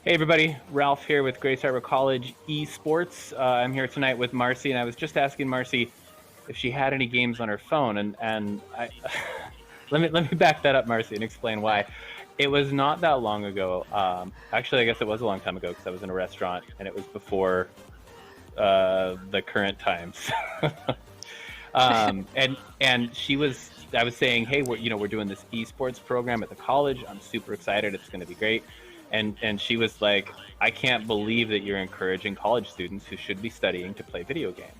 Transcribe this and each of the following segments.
Hey everybody, Ralph here with Grace Harbor College Esports. I'm here tonight with Marcy, and I was just asking Marcy if she had any games on her phone, and let me back that up, Marcy, and explain why. It was not that long ago. Actually, I guess it was a long time ago because I was in a restaurant, and it was before the current times. And she was. I was saying, hey, we're doing this esports program at the college. I'm super excited. It's going to be great. And she was like, I can't believe that you're encouraging college students who should be studying to play video games.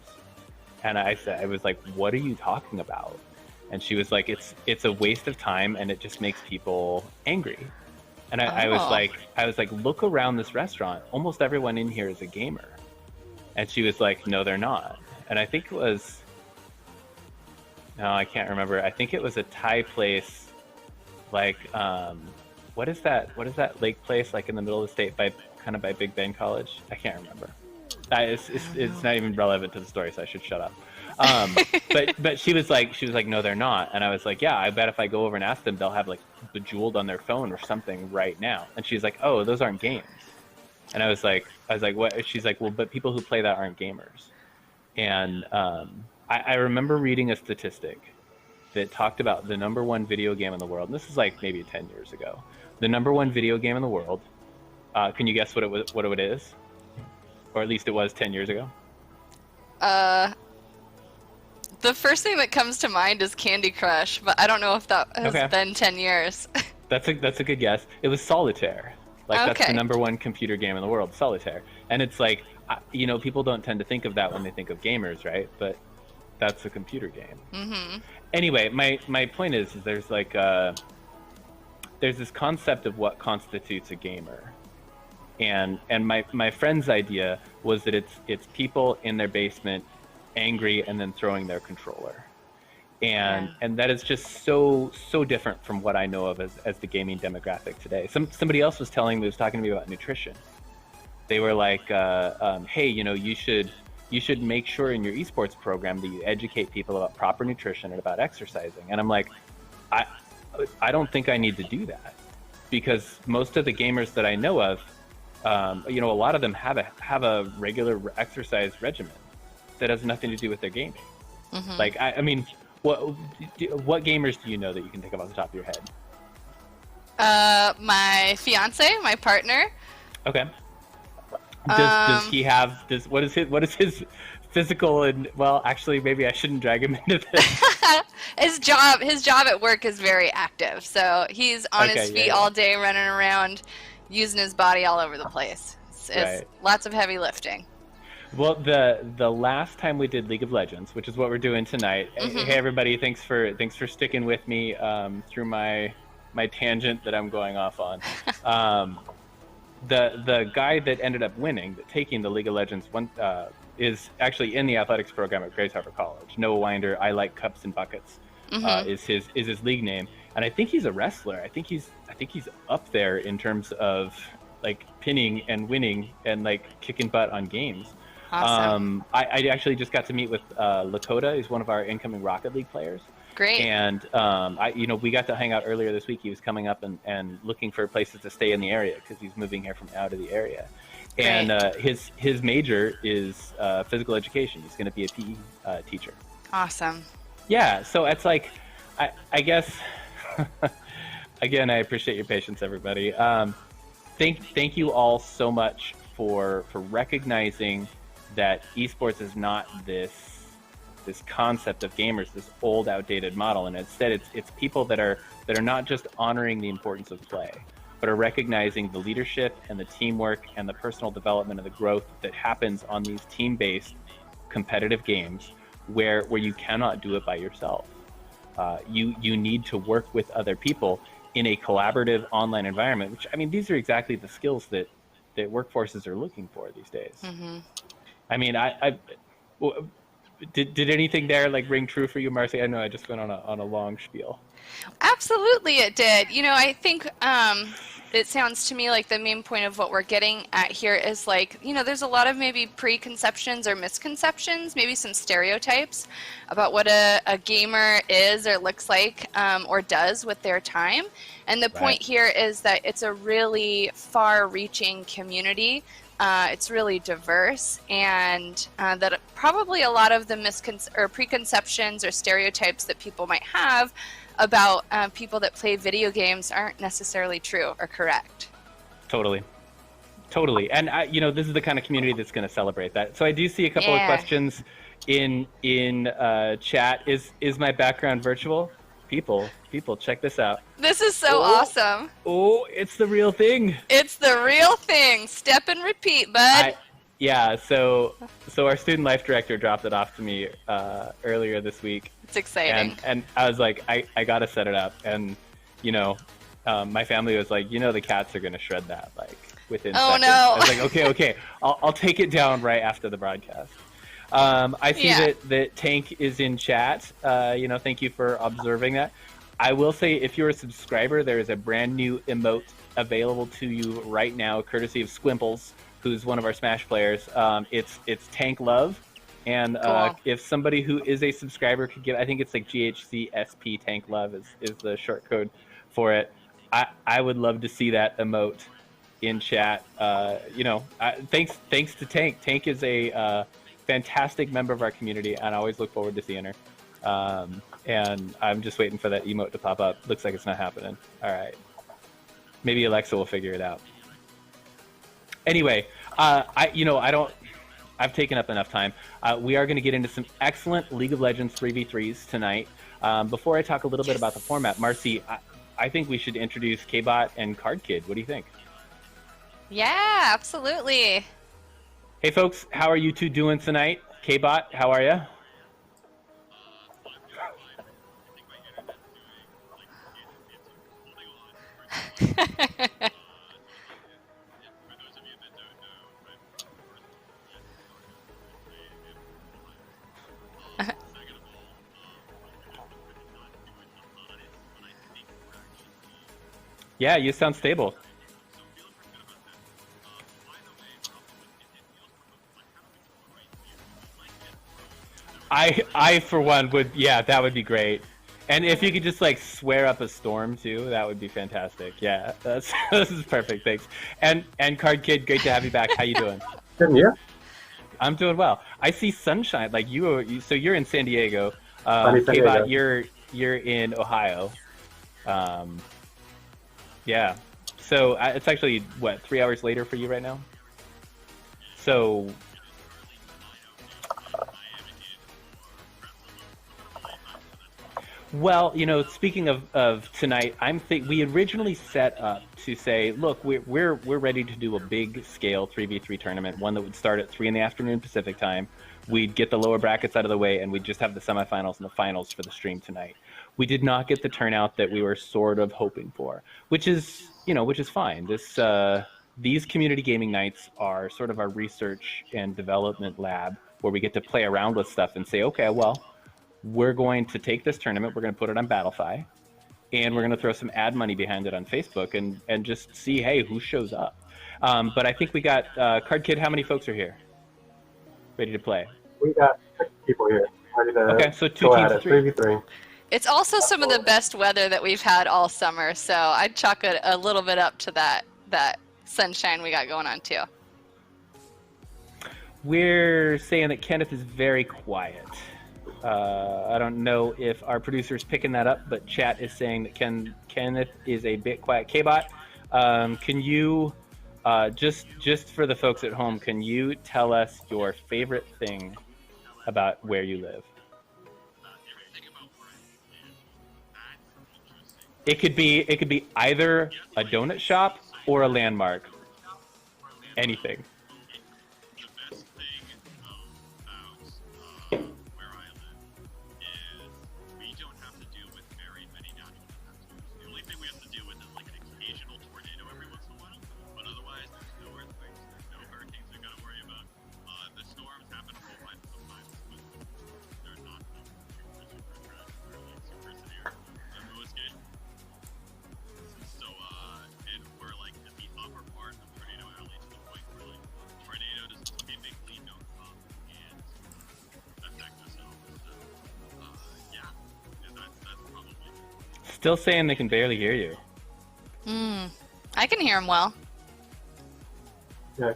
And I was like, what are you talking about? And she was like, it's a waste of time and it just makes people angry. And Oh, I was like, look around this restaurant. Almost everyone in here is a gamer. And she was like, no, they're not. And I think it was, no, I can't remember. I think it was a Thai place, like, what is that? What is that lake place like in the middle of the state by kind of by Big Bend College? I can't remember. I don't It's know. not even relevant to the story, so I should shut up. But she was like, no, they're not. And I was like, yeah, I bet if I go over and ask them, they'll have like Bejeweled on their phone or something right now. And she's like, oh, those aren't games. And I was like, what? She's like, well, but people who play that aren't gamers. And I remember reading a statistic that talked about the number one video game in the world. And this is like maybe 10 years ago. The number one video game in the world. Can you guess what it is? Or at least it was 10 years ago. Uh, the first thing that comes to mind is Candy Crush, but I don't know if that has Okay, been 10 years. that's a good guess. It was Solitaire. Like that's the Okay. number one computer game in the world, Solitaire. And it's like, people don't tend to think of that when they think of gamers, right? But that's a computer game. Mm-hmm. Anyway, my point is there's this concept of what constitutes a gamer. And my friend's idea was that it's people in their basement angry and then throwing their controller. Yeah. And that is just so different from what I know of as the gaming demographic today. Somebody else was talking to me about nutrition. They were like, hey, you should make sure in your esports program that you educate people about proper nutrition and about exercising. And I'm like, I I don't think I need to do that because most of the gamers that I know of, a lot of them have a regular exercise regimen that has nothing to do with their gaming. Mm-hmm. Like, I mean, what what gamers do you know that you can think of off the top of your head? My fiance, my partner, Okay. Does um, he have does what is his physical and well actually maybe I shouldn't drag him into this. his job at work is very active, so he's on his Okay, yeah, feet yeah. all day, running around, using his body all over the place. It's Right. lots of heavy lifting. Well, the last time we did League of Legends, which is what we're doing tonight. Hey Mm-hmm. everybody, thanks for sticking with me through my tangent that I'm going off on. Um, the guy that ended up winning, taking the League of Legends one, is actually in the athletics program at Grace Harbor College. Noah Winder, I like cups and buckets, Mm-hmm. is his league name, and I think he's a wrestler. I think he's up there in terms of like pinning and winning and like kicking butt on games. Awesome. I actually just got to meet with Lakota, who's one of our incoming Rocket League players. Great. And we got to hang out earlier this week. He was coming up and looking for places to stay in the area because he's moving here from out of the area. And Great. his major is physical education. He's going to be a PE teacher. Awesome. Yeah, so it's like, I guess, again, I appreciate your patience, everybody. Thank you all so much for recognizing that esports is not this concept of gamers, this old, outdated model, and instead it's people that are not just honoring the importance of play, but are recognizing the leadership and the teamwork and the personal development and the growth that happens on these team-based competitive games where you cannot do it by yourself. You need to work with other people in a collaborative online environment. Which I mean, these are exactly the skills that workforces are looking for these days. Mm-hmm. I mean, Did anything there like ring true for you, Marcy? I know I just went on a long spiel. Absolutely, it did. You know, I think it sounds to me like the main point of what we're getting at here is like, you know, there's a lot of maybe preconceptions or misconceptions, maybe some stereotypes about what a gamer is or looks like or does with their time. And the point here is that it's a really far-reaching community. It's really diverse, and that probably a lot of the preconceptions or stereotypes that people might have about people that play video games aren't necessarily true or correct. Totally. And you know, this is the kind of community that's going to celebrate that. So I do see a couple of questions in chat. Is my background virtual? People, check this out. This is so awesome. Oh, it's the real thing. It's the real thing. Step and repeat, bud. Yeah, so our student life director dropped it off to me earlier this week. It's exciting. And I was like, I got to set it up. And, you know, my family was like, you know, the cats are going to shred that, like, within seconds. No. I was like, okay. I'll take it down right after the broadcast. I see that Tank is in chat. You know, thank you for observing that. I will say, if you're a subscriber, there is a brand new emote available to you right now, courtesy of Squimples, who's one of our Smash players. It's Tank Love, and cool. If somebody who is a subscriber could give, I think it's like GHC SP Tank Love is the short code for it. I would love to see that emote in chat. You know, thanks to Tank. Tank is a fantastic member of our community, and I always look forward to seeing her. And I'm just waiting for that emote to pop up. Looks like it's not happening. All right, maybe Alexa will figure it out. Anyway, I've taken up enough time. We are going to get into some excellent League of Legends 3v3s tonight. Before I talk a little bit about the format, Marcy, I think we should introduce K-Bot and Card Kid. What do you think? Yeah, absolutely. Hey, folks, how are you two doing tonight? K-Bot, how are you? Yeah, you sound stable. I for one would, that would be great. And if you could just like swear up a storm too, that would be fantastic. Yeah, this is perfect. Thanks. And Card Kid, great to have you back. How you doing? Good, yeah. I'm doing well. I see sunshine. Like so you're in San Diego. K-Bot, you're in Ohio. Yeah. So it's actually what, 3 hours later for you right now? So. Well, you know, speaking of tonight, we originally set up to say, look, we're ready to do a big scale 3v3 tournament, one that would start at 3 in the afternoon Pacific time. We'd get the lower brackets out of the way, and we'd just have the semifinals and the finals for the stream tonight. We did not get the turnout that we were sort of hoping for, which is fine. These community gaming nights are sort of our research and development lab where we get to play around with stuff and say, okay, well, we're going to take this tournament, we're going to put it on Battlefy, and we're going to throw some ad money behind it on Facebook and just see, hey, who shows up. But I think we got, Card Kid, how many folks are here? Ready to play? We got 6 people here. Ready to okay, so 2 teams of 3v3. It's also some of the best weather that we've had all summer, so I'd chalk it a little bit up to that sunshine we got going on too. We're saying that Kenneth is very quiet. I don't know if our producer's picking that up, but chat is saying that Kenneth is a bit quiet. K-Bot, can you, just for the folks at home, can you tell us your favorite thing about where you live? It could be either a donut shop or a landmark. Anything. Still saying they can barely hear you. I can hear him well. Yeah.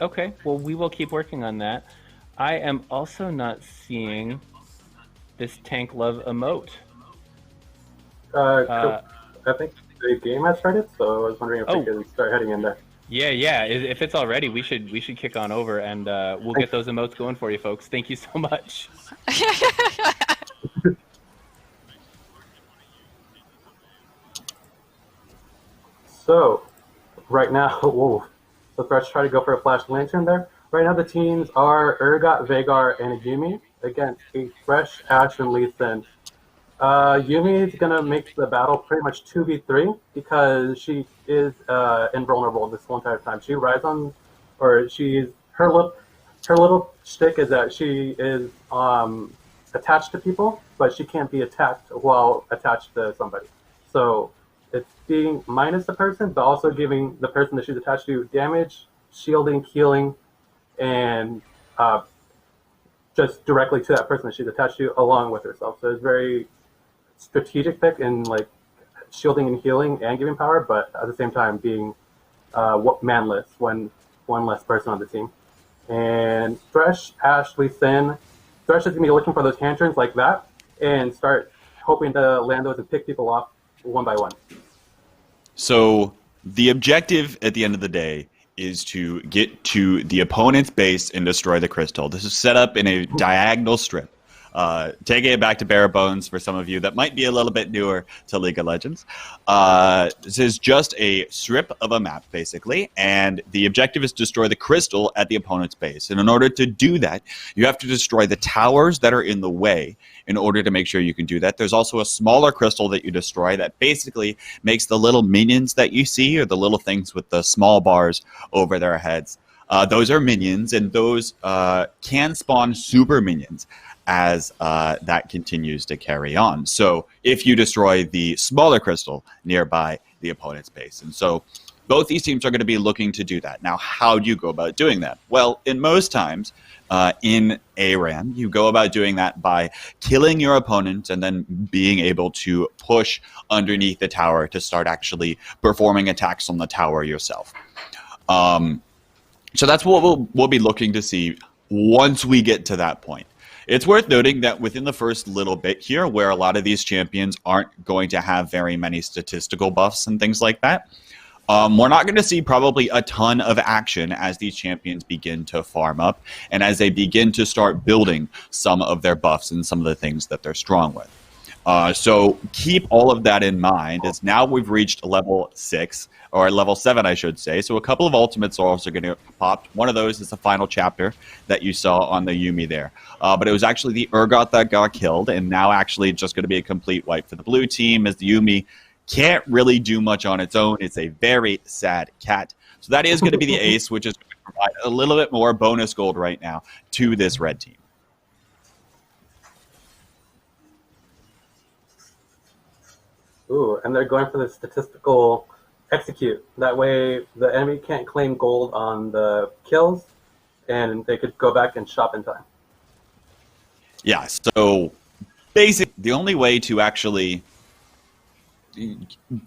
Okay. Well, we will keep working on that. I am also not seeing this Tank Love emote. I think the game has started, so I was wondering if we could start heading in there. Yeah. If it's all ready, we should kick on over, and we'll get those emotes going for you, folks. Thank you so much. So, right now, whoa, the Thresh try to go for a Flash Lantern there. Right now, the teams are Urgot, Veigar, and Yumi against a Thresh, Ashe, and Lee Sin. Yumi is going to make the battle pretty much 2v3 because she is invulnerable this whole entire time. She rides on, or her little shtick is that she is attached to people, but she can't be attacked while attached to somebody. So it's being minus the person, but also giving the person that she's attached to damage, shielding, healing, and just directly to that person that she's attached to along with herself. So it's very strategic pick in like shielding and healing and giving power, but at the same time being manless when one less person on the team. And Thresh, Ashe, Lee Sin. Thresh is going to be looking for those hand turns like that and start hoping to land those and pick people off one by one. So the objective at the end of the day is to get to the opponent's base and destroy the crystal. This is set up in a diagonal strip. Taking it back to bare bones for some of you that might be a little bit newer to League of Legends. This is just a strip of a map, basically, and the objective is to destroy the crystal at the opponent's base. And in order to do that, you have to destroy the towers that are in the way in order to make sure you can do that. There's also a smaller crystal that you destroy that basically makes the little minions that you see, or the little things with the small bars over their heads. Those are minions, and those can spawn super minions as that continues to carry on. So if you destroy the smaller crystal nearby the opponent's base. And so both these teams are going to be looking to do that. Now, how do you go about doing that? Well, in most times in ARAM, you go about doing that by killing your opponent and then being able to push underneath the tower to start actually performing attacks on the tower yourself. So that's what we'll be looking to see once we get to that point. It's worth noting that within the first little bit here, where a lot of these champions aren't going to have very many statistical buffs and things like that, we're not going to see probably a ton of action as these champions begin to farm up and as they begin to start building some of their buffs and some of the things that they're strong with. So keep all of that in mind, as now we've reached level 6, or level 7, I should say. So a couple of ultimates are also going to pop. One of those is the final chapter that you saw on the Yumi there. But it was actually the Urgot that got killed, and now actually just going to be a complete wipe for the blue team, as the Yumi can't really do much on its own. It's a very sad cat. So that is going to be the ace, which is going to provide a little bit more bonus gold right now to this red team. Ooh, and they're going for the statistical execute. That way the enemy can't claim gold on the kills, and they could go back and shop in time. Yeah, so basically the only way to actually,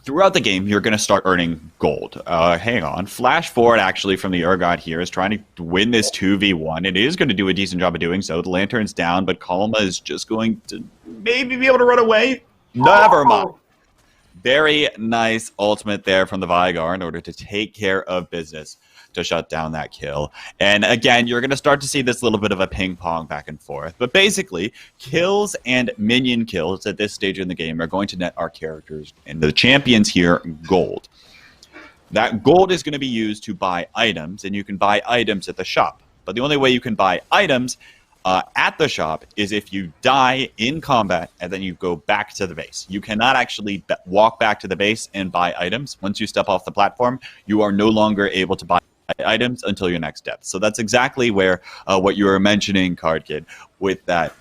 throughout the game, you're going to start earning gold. Hang on. Flash forward actually from the Urgot here is trying to win this 2v1. It is going to do a decent job of doing so. The Lantern's down, but Kalma is just going to maybe be able to run away. Never mind. Very nice ultimate there from the Veigar in order to take care of business to shut down that kill. And again, you're going to start to see this little bit of a ping pong back and forth. But basically, kills and minion kills at this stage in the game are going to net our characters and the champions here gold. That gold is going to be used to buy items, and you can buy items at the shop. But the only way you can buy items at the shop is if you die in combat and then you go back to the base. You cannot actually walk back to the base and buy items. Once you step off the platform, you are no longer able to buy items until your next death. So that's exactly where what you were mentioning, Card Kid, with that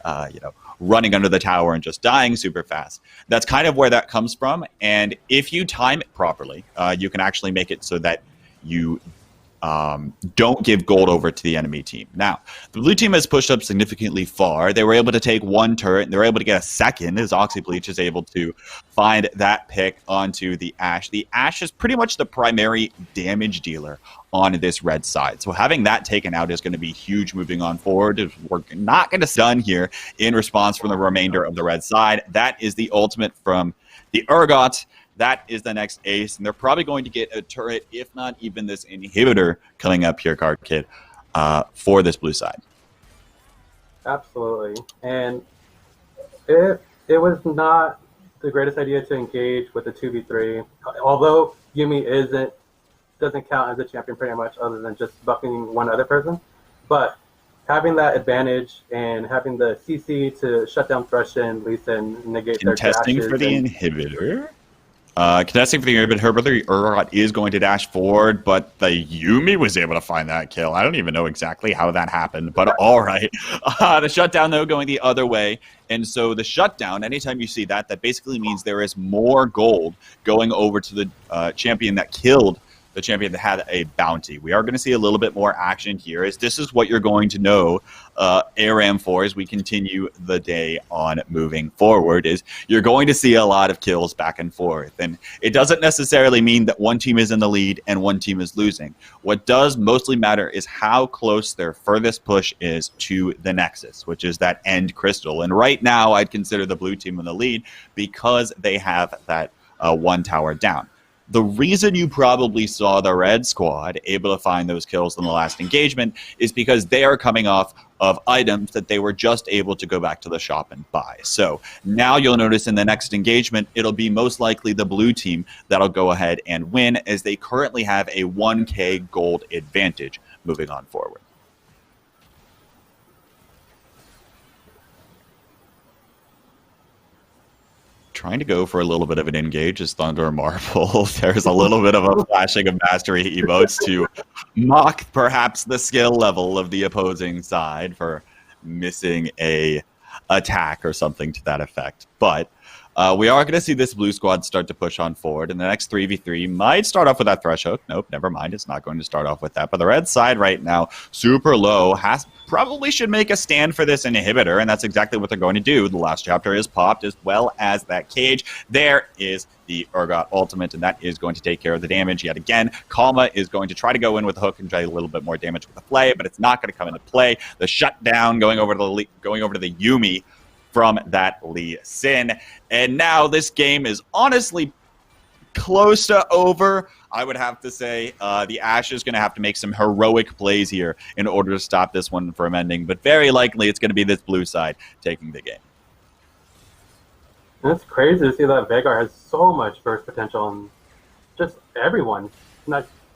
running under the tower and just dying super fast. That's kind of where that comes from. And if you time it properly, you can actually make it so that you don't give gold over to the enemy team. Now, the blue team has pushed up significantly far. They were able to take one turret, and they were able to get a second as Oxybleach is able to find that pick onto the Ashe. The Ashe is pretty much the primary damage dealer on this red side. So having that taken out is going to be huge moving on forward. We're not going to stun here in response from the remainder of the red side. That is the ultimate from the Urgot. That is the next ace, and they're probably going to get a turret, if not even this inhibitor coming up here, Card Kid, for this blue side. Absolutely. And it was not the greatest idea to engage with the 2v3, although Yumi doesn't count as a champion pretty much other than just buffing one other person. But having that advantage and having the CC to shut down Thresh and Lee Sin, negate their dashes. Contesting for the inhibitor. Contesting for the inhibitor, her brother Urgot is going to dash forward, but the Yumi was able to find that kill. I don't even know exactly how that happened, but all right. The shutdown, though, going the other way. And so the shutdown, anytime you see that, that basically means there is more gold going over to the champion that killed the champion that had a bounty. We are going to see a little bit more action here, as this is what you're going to know ARAM for as we continue the day on moving forward, is you're going to see a lot of kills back and forth. And it doesn't necessarily mean that one team is in the lead and one team is losing. What does mostly matter is how close their furthest push is to the Nexus, which is that end crystal. And right now, I'd consider the blue team in the lead because they have that one tower down. The reason you probably saw the red squad able to find those kills in the last engagement is because they are coming off of items that they were just able to go back to the shop and buy. So now you'll notice in the next engagement, it'll be most likely the blue team that'll go ahead and win, as they currently have a 1K gold advantage moving on forward. Trying to go for a little bit of an engage as Thunder Marble. There's a little bit of a flashing of mastery emotes to mock perhaps the skill level of the opposing side for missing a attack or something to that effect. But we are going to see this blue squad start to push on forward, and the next 3v3 might start off with that Thresh hook. Nope, never mind. It's not going to start off with that. But the red side right now, super low, probably should make a stand for this inhibitor, and that's exactly what they're going to do. The last chapter is popped, as well as that cage. There is the Urgot ultimate, and that is going to take care of the damage yet again. Kalma is going to try to go in with the hook and try a little bit more damage with the play, but it's not going to come into play. The shutdown going over to the Yumi from that Lee Sin. And now this game is honestly close to over. I would have to say the Ashe is going to have to make some heroic plays here in order to stop this one from ending, but very likely it's going to be this blue side taking the game. And it's crazy to see that Veigar has so much burst potential, and just everyone.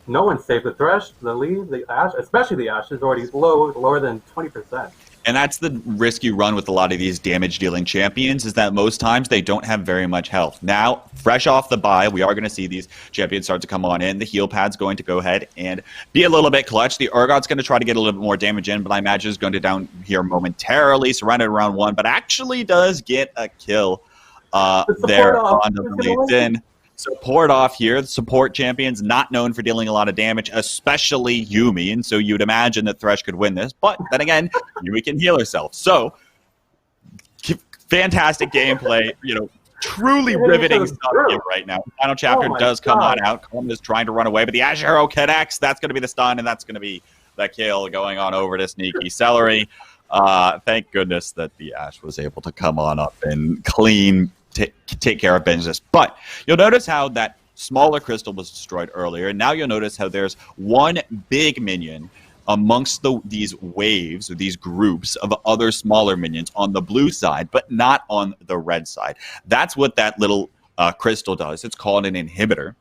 No one saved the Thresh, the Lee, the Ashe, especially the Ashe is already lower than 20%. And that's the risk you run with a lot of these damage-dealing champions, is that most times they don't have very much health. Now, fresh off the bye, we are going to see these champions start to come on in. The heal pad's going to go ahead and be a little bit clutch. The Urgot's going to try to get a little bit more damage in, but I imagine is going to down here momentarily, surrounded around one, but actually does get a kill there on the Lee Sin. Support off here. The support champion's not known for dealing a lot of damage, especially Yumi, and so you'd imagine that Thresh could win this. But then again, Yumi can heal herself. So, fantastic gameplay. Truly riveting stuff here right now. The final chapter does come on out. Kalma is trying to run away, but the Ashe Hero connects. That's going to be the stun, and that's going to be the kill going on over to Sneaky Celery. Thank goodness that the Ashe was able to come on up and clean take care of business. But you'll notice how that smaller crystal was destroyed earlier, and now you'll notice how there's one big minion amongst these waves or these groups of other smaller minions on the blue side, but not on the red side. That's what that little crystal does. It's called an inhibitor.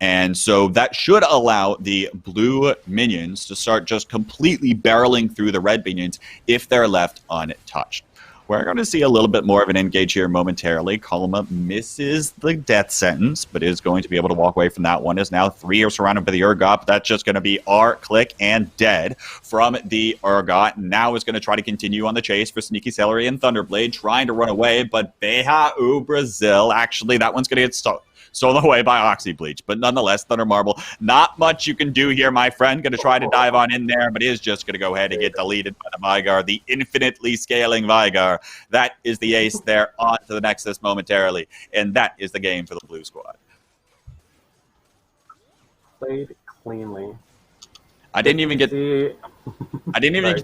And so that should allow the blue minions to start just completely barreling through the red minions if they're left untouched. We're going to see a little bit more of an engage here momentarily. Kalma misses the death sentence, but is going to be able to walk away from that one. As now 3 are surrounded by the Urgot. That's just going to be R, click, and dead from the Urgot. Now is going to try to continue on the chase for Sneaky Celery and Thunderblade, trying to run away, but Beha Brazil. Actually, that one's going to get stolen away by Oxy Bleach. But nonetheless, Thunder Marble, not much you can do here, my friend. Going to try to dive on in there, but is just going to go ahead and get deleted by the Vigar, the infinitely scaling Vigar. That is the ace there. On to the Nexus momentarily, and that is the game for the Blue Squad. Played cleanly. I didn't even get to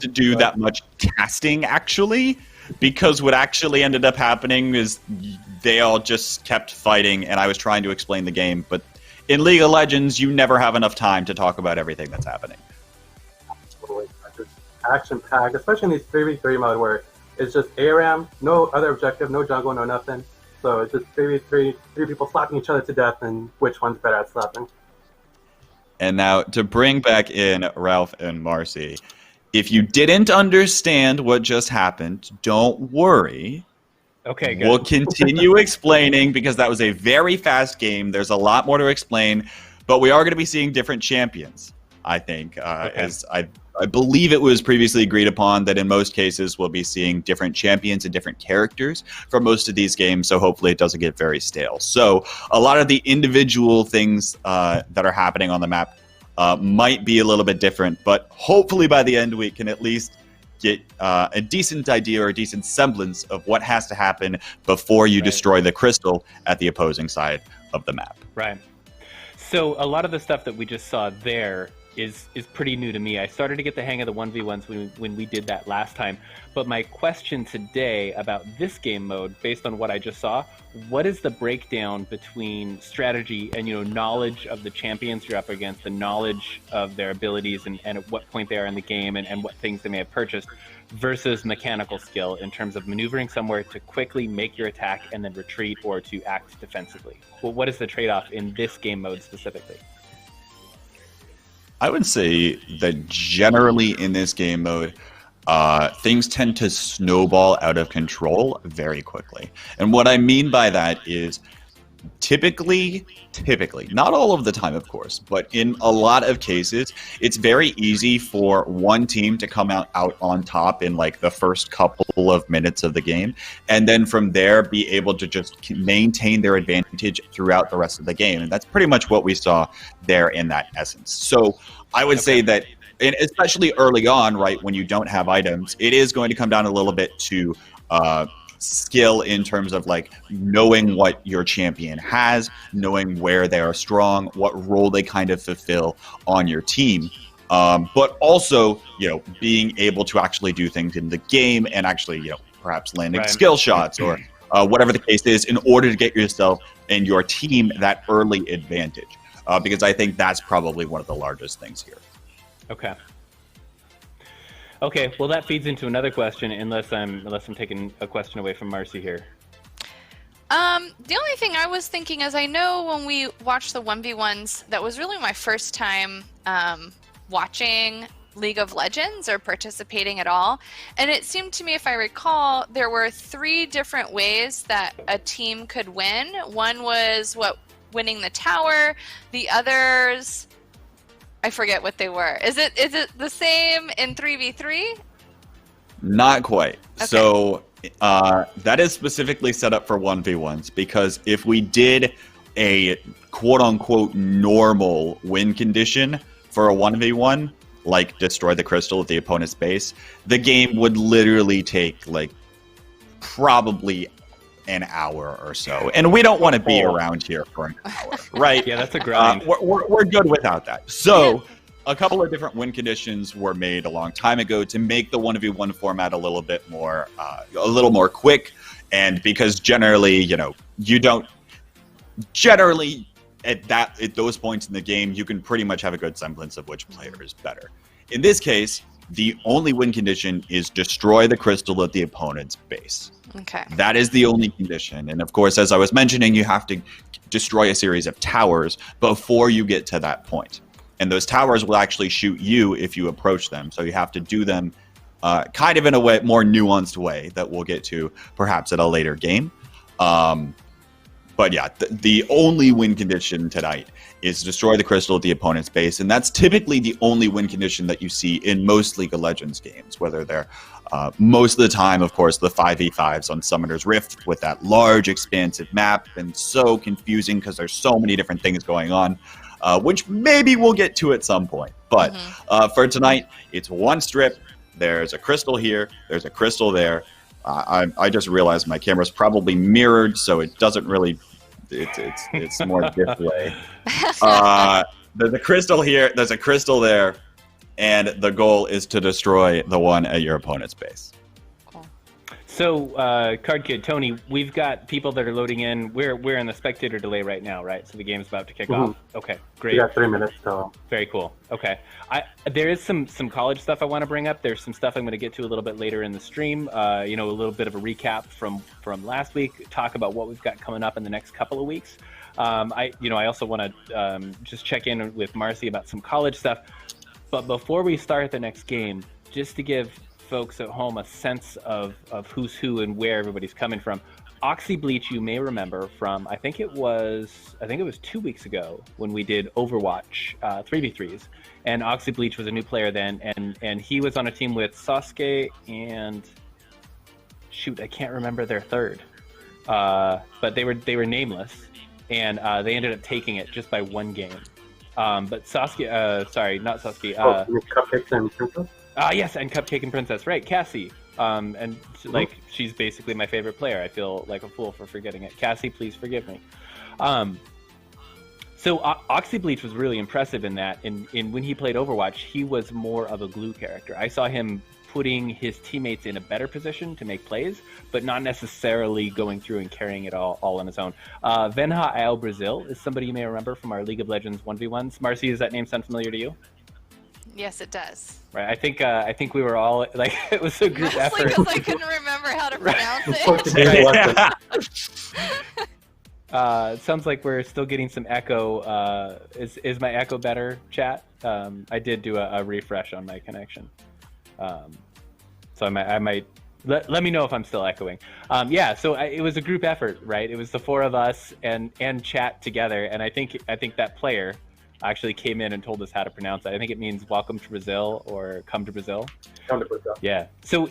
do that much casting, actually, because what actually ended up happening is they all just kept fighting, and I was trying to explain the game. But in League of Legends, you never have enough time to talk about everything that's happening. Absolutely. Just action-packed, especially in these 3v3 mode where it's just ARAM, no other objective, no jungle, no nothing. So it's just 3v3, three people slapping each other to death, and which one's better at slapping. And now to bring back in Ralph and Marcy, if you didn't understand what just happened, don't worry. Okay, good. We'll continue explaining because that was a very fast game. There's a lot more to explain, but we are going to be seeing different champions, I think, as I believe it was previously agreed upon that in most cases we'll be seeing different champions and different characters for most of these games, so hopefully it doesn't get very stale. So a lot of the individual things that are happening on the map might be a little bit different, but hopefully by the end we can at least get a decent idea or a decent semblance of what has to happen before you destroy the crystal at the opposing side of the map. Right. So a lot of the stuff that we just saw there is pretty new to me. I started to get the hang of the 1v1s when we did that last time. But my question today about this game mode, based on what I just saw, what is the breakdown between strategy and knowledge of the champions you're up against, the knowledge of their abilities and at what point they are in the game and what things they may have purchased, versus mechanical skill in terms of maneuvering somewhere to quickly make your attack and then retreat or to act defensively? Well, what is the trade-off in this game mode specifically? I would say that generally in this game mode, things tend to snowball out of control very quickly. And what I mean by that is typically, not all of the time, of course, but in a lot of cases, it's very easy for one team to come out on top in like the first couple of minutes of the game, and then from there be able to just maintain their advantage throughout the rest of the game. And that's pretty much what we saw there in that essence. So I would say that, and especially early on, right, when you don't have items, it is going to come down a little bit to skill in terms of like knowing what your champion has, knowing where they are strong, what role they kind of fulfill on your team, but also being able to actually do things in the game and actually perhaps landing skill shots or whatever the case is in order to get yourself and your team that early advantage, because I think that's probably one of the largest things here. Okay, well that feeds into another question, unless I'm taking a question away from Marcy here. The only thing I was thinking is I know when we watched the 1v1s, that was really my first time watching League of Legends or participating at all. And it seemed to me, if I recall, there were 3 different ways that a team could win. One was winning the tower, the others, I forget what they were. Is it the same in 3v3? Not quite. Okay. So that is specifically set up for 1v1s, because if we did a quote-unquote normal win condition for a 1v1, like destroy the crystal at the opponent's base, the game would literally take like probably an hour or so, and we don't want to be around here for an hour, right? Yeah, that's a grind. We're good without that. So a couple of different win conditions were made a long time ago to make the 1v1 format a little bit more, quick, and because generally, you don't generally at those points in the game, you can pretty much have a good semblance of which player is better. In this case, the only win condition is destroy the crystal at the opponent's base. Okay. That is the only condition. And of course, as I was mentioning, you have to destroy a series of towers before you get to that point. And those towers will actually shoot you if you approach them. So you have to do them kind of in a more nuanced way that we'll get to perhaps at a later game. But yeah, the only win condition tonight is to destroy the crystal at the opponent's base, and that's typically the only win condition that you see in most League of Legends games, whether they're most of the time, of course, the 5v5s on Summoner's Rift with that large, expansive map, and so confusing because there's so many different things going on, which maybe we'll get to at some point. But for tonight, it's one strip. There's a crystal here. There's a crystal there. I just realized my camera's probably mirrored, so it doesn't really. It's more display. There's a crystal here. There's a crystal there, and the goal is to destroy the one at your opponent's base. So, Card Kid, Tony, we've got people that are loading in. We're in the spectator delay right now, right? So the game's about to kick off. Okay, great. We got 3 minutes, so. Very cool. Okay, there is some college stuff I want to bring up. There's some stuff I'm going to get to a little bit later in the stream. A little bit of a recap from last week. Talk about what we've got coming up in the next couple of weeks. I also want to just check in with Marcy about some college stuff. But before we start the next game, just to give folks at home a sense of who's who and where everybody's coming from. Oxy Bleach, you may remember from I think it was 2 weeks ago when we did Overwatch 3v3s, and Oxy Bleach was a new player then, and he was on a team with Sasuke and shoot, I can't remember their third, but they were nameless, and they ended up taking it just by one game. But Sasuke, sorry, not Sasuke. Cupcakes and Princess? Yes, and Cupcake and Princess, right, Cassie. And she's basically my favorite player. I feel like a fool for forgetting it. Cassie, please forgive me. So Oxy Bleach was really impressive in that. In when he played Overwatch, he was more of a glue character. I saw him putting his teammates in a better position to make plays, but not necessarily going through and carrying it all on his own. Venha Al Brazil is somebody you may remember from our League of Legends 1v1s. Marcy, does that name sound familiar to you? Yes, it does. Right, I think we were all like it was a group effort. Because I couldn't remember how to pronounce it. It sounds like we're still getting some echo. Is my echo better, chat? I did do a refresh on my connection, so I might let me know if I'm still echoing. So it was a group effort, right? It was the four of us and chat together, and I think that player actually came in and told us how to pronounce it. I think it means "Welcome to Brazil" or "Come to Brazil." Come to Brazil. Yeah. So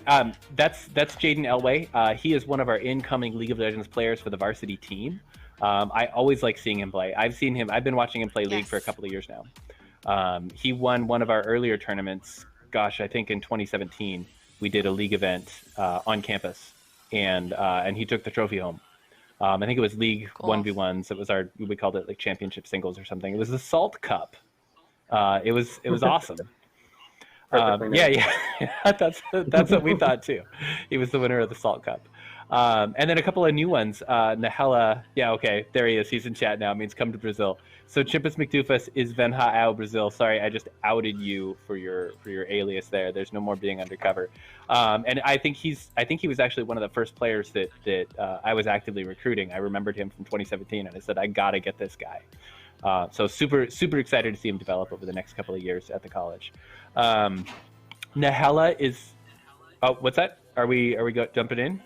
that's Jaden Elway. He is one of our incoming League of Legends players for the varsity team. I always like seeing him play. I've been watching him play League for a couple of years now. He won one of our earlier tournaments. Gosh, I think in 2017 we did a League event on campus, and he took the trophy home. I think it was League 1v1s. It was we called it like championship singles or something. It was the Salt Cup. It was awesome. Yeah. That's what we thought too. He was the winner of the Salt Cup. And then a couple of new ones. Nahela, yeah, okay, there he is. He's in chat now. It means come to Brazil. So Chimpus McDoofus is Venha Ao Brazil. Sorry, I just outed you for your alias there. There's no more being undercover. And I think he was actually one of the first players that I was actively recruiting. I remembered him from 2017, and I said I gotta get this guy. So super excited to see him develop over the next couple of years at the college. Nahela is. Oh, what's that? Are we jumping in?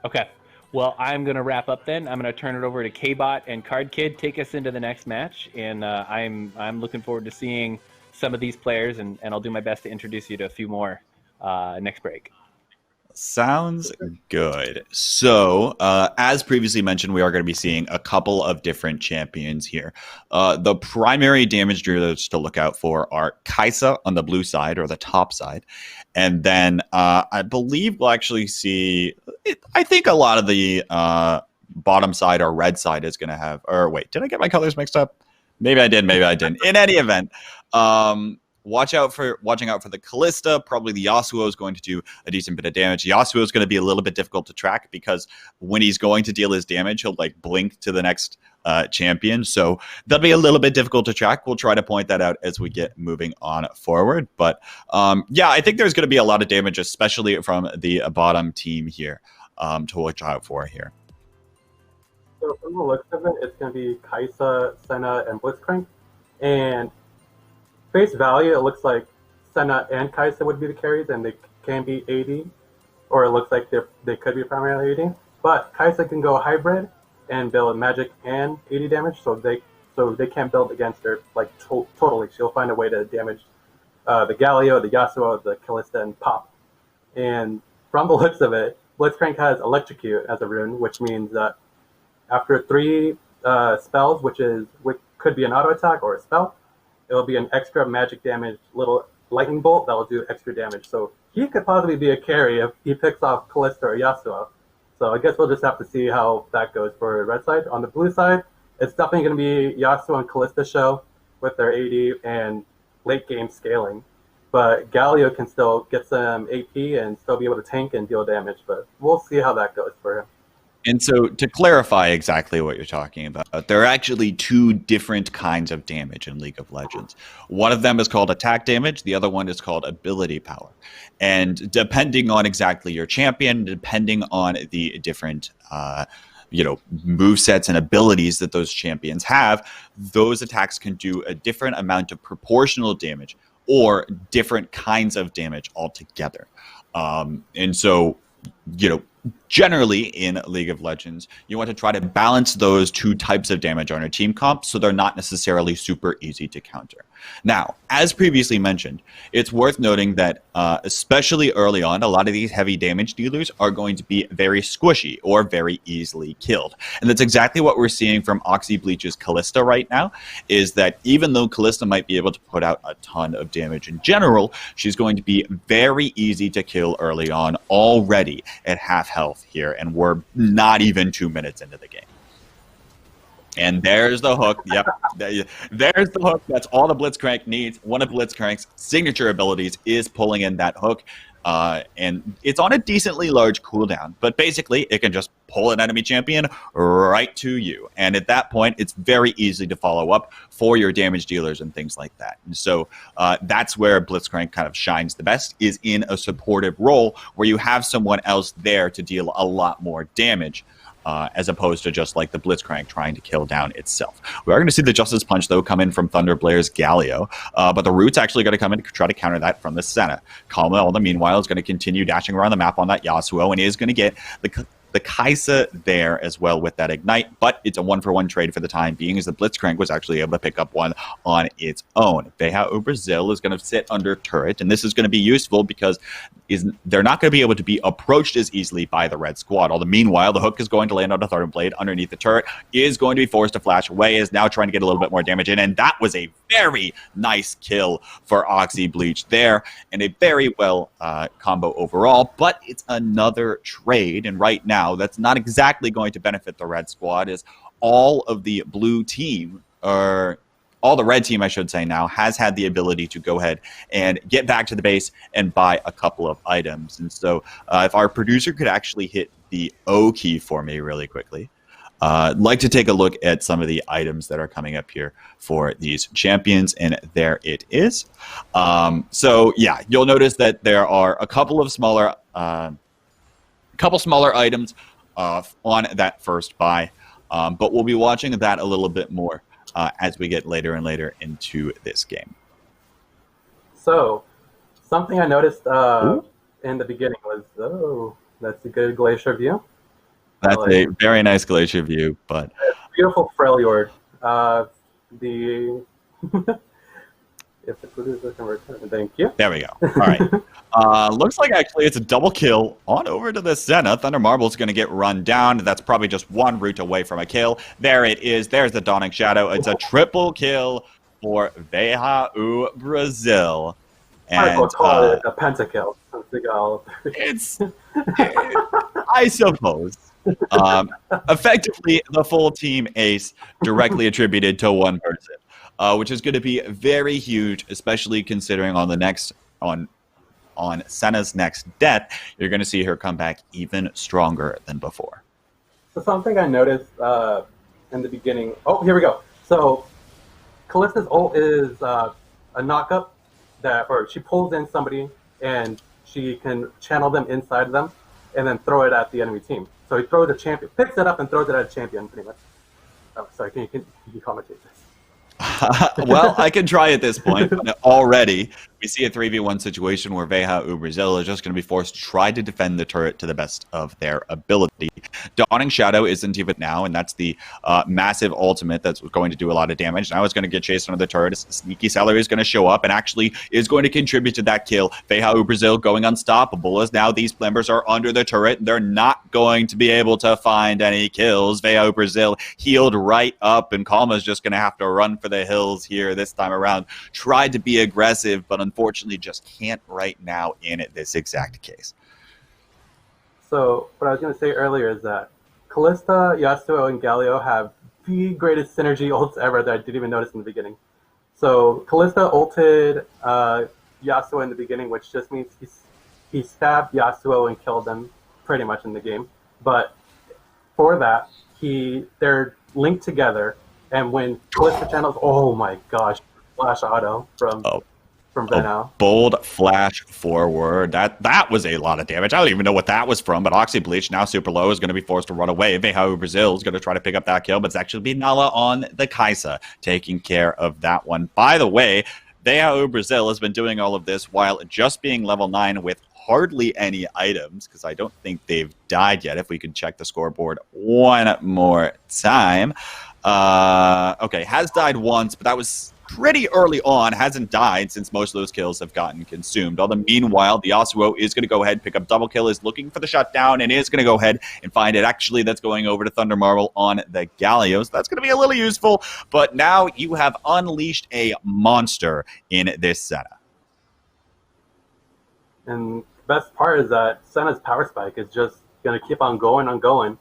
Okay. Well, I'm going to wrap up then. I'm going to turn it over to K-Bot and Card Kid. Take us into the next match. And I'm looking forward to seeing some of these players, and I'll do my best to introduce you to a few more next break. Sounds good. So, as previously mentioned, we are going to be seeing a couple of different champions here. The primary damage dealers to look out for are Kaisa on the blue side, or the top side. And then I believe we'll actually see, I think a lot of the bottom side or red side is going to have, or wait, did I get my colors mixed up? Maybe I did, maybe I didn't. In any event, watching out for the Callista. Probably the Yasuo is going to do a decent bit of damage. Yasuo is going to be a little bit difficult to track because when he's going to deal his damage, he'll like blink to the next champion. So that'll be a little bit difficult to track. We'll try to point that out as we get moving on forward. But yeah, I think there's going to be a lot of damage, especially from the bottom team here to watch out for here. So from the looks of it, it's going to be Kaisa, Senna, and Blitzcrank. And face value, it looks like Senna and Kaisa would be the carries, and they can be AD, or it looks like they could be primarily AD. But Kaisa can go hybrid and build magic and 80 damage, so they can't build against her like totally. She'll find a way to damage the Galio, the Yasuo, the Callista, and Pop. And from the looks of it, Blitzcrank has Electrocute as a rune, which means that after 3 spells, which could be an auto attack or a spell, it will be an extra magic damage little lightning bolt that will do extra damage. So he could possibly be a carry if he picks off Callista or Yasuo. So I guess we'll just have to see how that goes for red side. On the blue side, it's definitely going to be Yasuo and Callista show with their 80 and late game scaling. But Galio can still get some AP and still be able to tank and deal damage. But we'll see how that goes for him. And so to clarify exactly what you're talking about, there are actually 2 different kinds of damage in League of Legends. One of them is called attack damage. The other one is called ability power. And depending on exactly your champion, depending on the different move sets and abilities that those champions have, those attacks can do a different amount of proportional damage or different kinds of damage altogether. And so, generally in League of Legends, you want to try to balance those 2 types of damage on your team comp so they're not necessarily super easy to counter. Now, as previously mentioned, it's worth noting that especially early on, a lot of these heavy damage dealers are going to be very squishy or very easily killed. And that's exactly what we're seeing from Oxy Bleach's Callista right now, is that even though Callista might be able to put out a ton of damage in general, she's going to be very easy to kill early on, already at half health here, and we're not even 2 minutes into the game. And there's the hook. Yep. There's the hook. That's all the Blitzcrank needs. One of Blitzcrank's signature abilities is pulling in that hook. And it's on a decently large cooldown. But basically, it can just pull an enemy champion right to you. And at that point, it's very easy to follow up for your damage dealers and things like that. And so that's where Blitzcrank kind of shines the best, is in a supportive role where you have someone else there to deal a lot more damage. As opposed to just like the Blitzcrank trying to kill down itself. We are going to see the Justice Punch, though, come in from Thunderblare's Galio, but the Root's actually going to come in to try to counter that from the Senna. Kalma, all the meanwhile, is going to continue dashing around the map on that Yasuo and is going to get the Kaisa there as well with that Ignite, but it's a 1-for-1 trade for the time being, as the Blitzcrank was actually able to pick up one on its own. Beha Brazil is going to sit under turret, and this is going to be useful because they're not going to be able to be approached as easily by the red squad. All the meanwhile, the hook is going to land on a Thorn Blade underneath the turret, is going to be forced to flash away, is now trying to get a little bit more damage in, and that was a very nice kill for Oxy Bleach there, and a very well combo overall, but it's another trade, and right now, that's not exactly going to benefit the red squad, as all of the blue team, or all the red team, I should say now, has had the ability to go ahead and get back to the base and buy a couple of items. And so if our producer could actually hit the O key for me really quickly. I'd like to take a look at some of the items that are coming up here for these champions, and there it is. So yeah, you'll notice that there are a couple of smaller items on that first buy, but we'll be watching that a little bit more as we get later and later into this game. So, something I noticed in the beginning was, that's a good glacier view. That's a very nice glacier view, but beautiful Freljord. If the producer can return, thank you. There we go. All right. Looks like actually it's a double kill on over to the Senna. Thunder Marble's going to get run down. That's probably just one route away from a kill. There it is. There's the Dawning Shadow. It's a triple kill for Beha Brazil. And I would call it a pentakill. It's, I suppose. Effectively, the full team ace directly attributed to one person. Which is going to be very huge, especially considering on the next on Senna's next death, you're going to see her come back even stronger than before. So something I noticed in the beginning. Oh, here we go. So Callista's ult is a knock-up or she pulls in somebody and she can channel them inside of them and then throw it at the enemy team. So he throws a champion, picks it up and throws it at a champion, pretty much. Oh, sorry. Can you commentate this? Well, I can try at this point already. we see a 3v1 situation where VH Brazil is just going to be forced to try to defend the turret to the best of their ability. Dawning Shadow isn't even now, and that's the massive ultimate that's going to do a lot of damage. Now it's going to get chased under the turret. Sneaky Celery is going to show up and actually is going to contribute to that kill. VH Brazil going unstoppable as now these members are under the turret. They're not going to be able to find any kills. VH Brazil healed right up, and Kalma's just going to have to run for the hills here this time around. Tried to be aggressive, but unfortunately just can't right now in this exact case. So what I was going to say earlier is that Kalista, Yasuo, and Galio have the greatest synergy ults ever that I didn't even notice in the beginning. So Kalista ulted Yasuo in the beginning, which just means he stabbed Yasuo and killed him pretty much in the game. But for that, they're linked together, and when Kalista channels, oh my gosh, flash auto from Venno. Bold flash forward. That was a lot of damage. I don't even know what that was from, but Oxy Bleach, now super low, is going to be forced to run away. VH Brazil is going to try to pick up that kill, but it's actually be Nala on the Kai'Sa taking care of that one. By the way, VH Brazil has been doing all of this while just being level 9 with hardly any items, because I don't think they've died yet. If we could check the scoreboard one more time. Okay, has died once, but that was pretty early on, hasn't died since most of those kills have gotten consumed. Although meanwhile, the Yasuo is going to go ahead, pick up double kill, is looking for the shutdown, and is going to go ahead and find it. Actually, that's going over to Thunder Marble on the Gallios. That's going to be a little useful, but now you have unleashed a monster in this setup. And the best part is that Senna's power spike is just going to keep on going.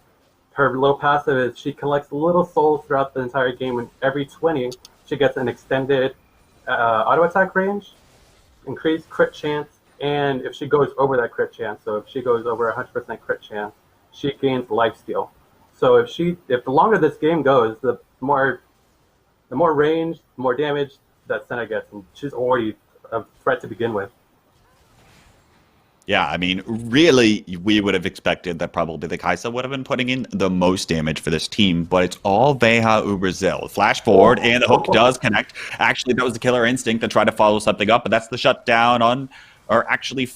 Her little passive is she collects little souls throughout the entire game, and every 20, she gets an extended auto attack range, increased crit chance, and if she goes over that crit chance, so if she goes over 100% crit chance, she gains lifesteal. So if the longer this game goes, the more range, the more damage that Senna gets, and she's already a threat to begin with. Yeah, I mean, really, we would have expected that probably the Kai'Sa would have been putting in the most damage for this team, but it's all VH Brazil. Flash forward, and the hook does connect. Actually, that was the killer instinct to try to follow something up, but that's the shutdown on, or actually,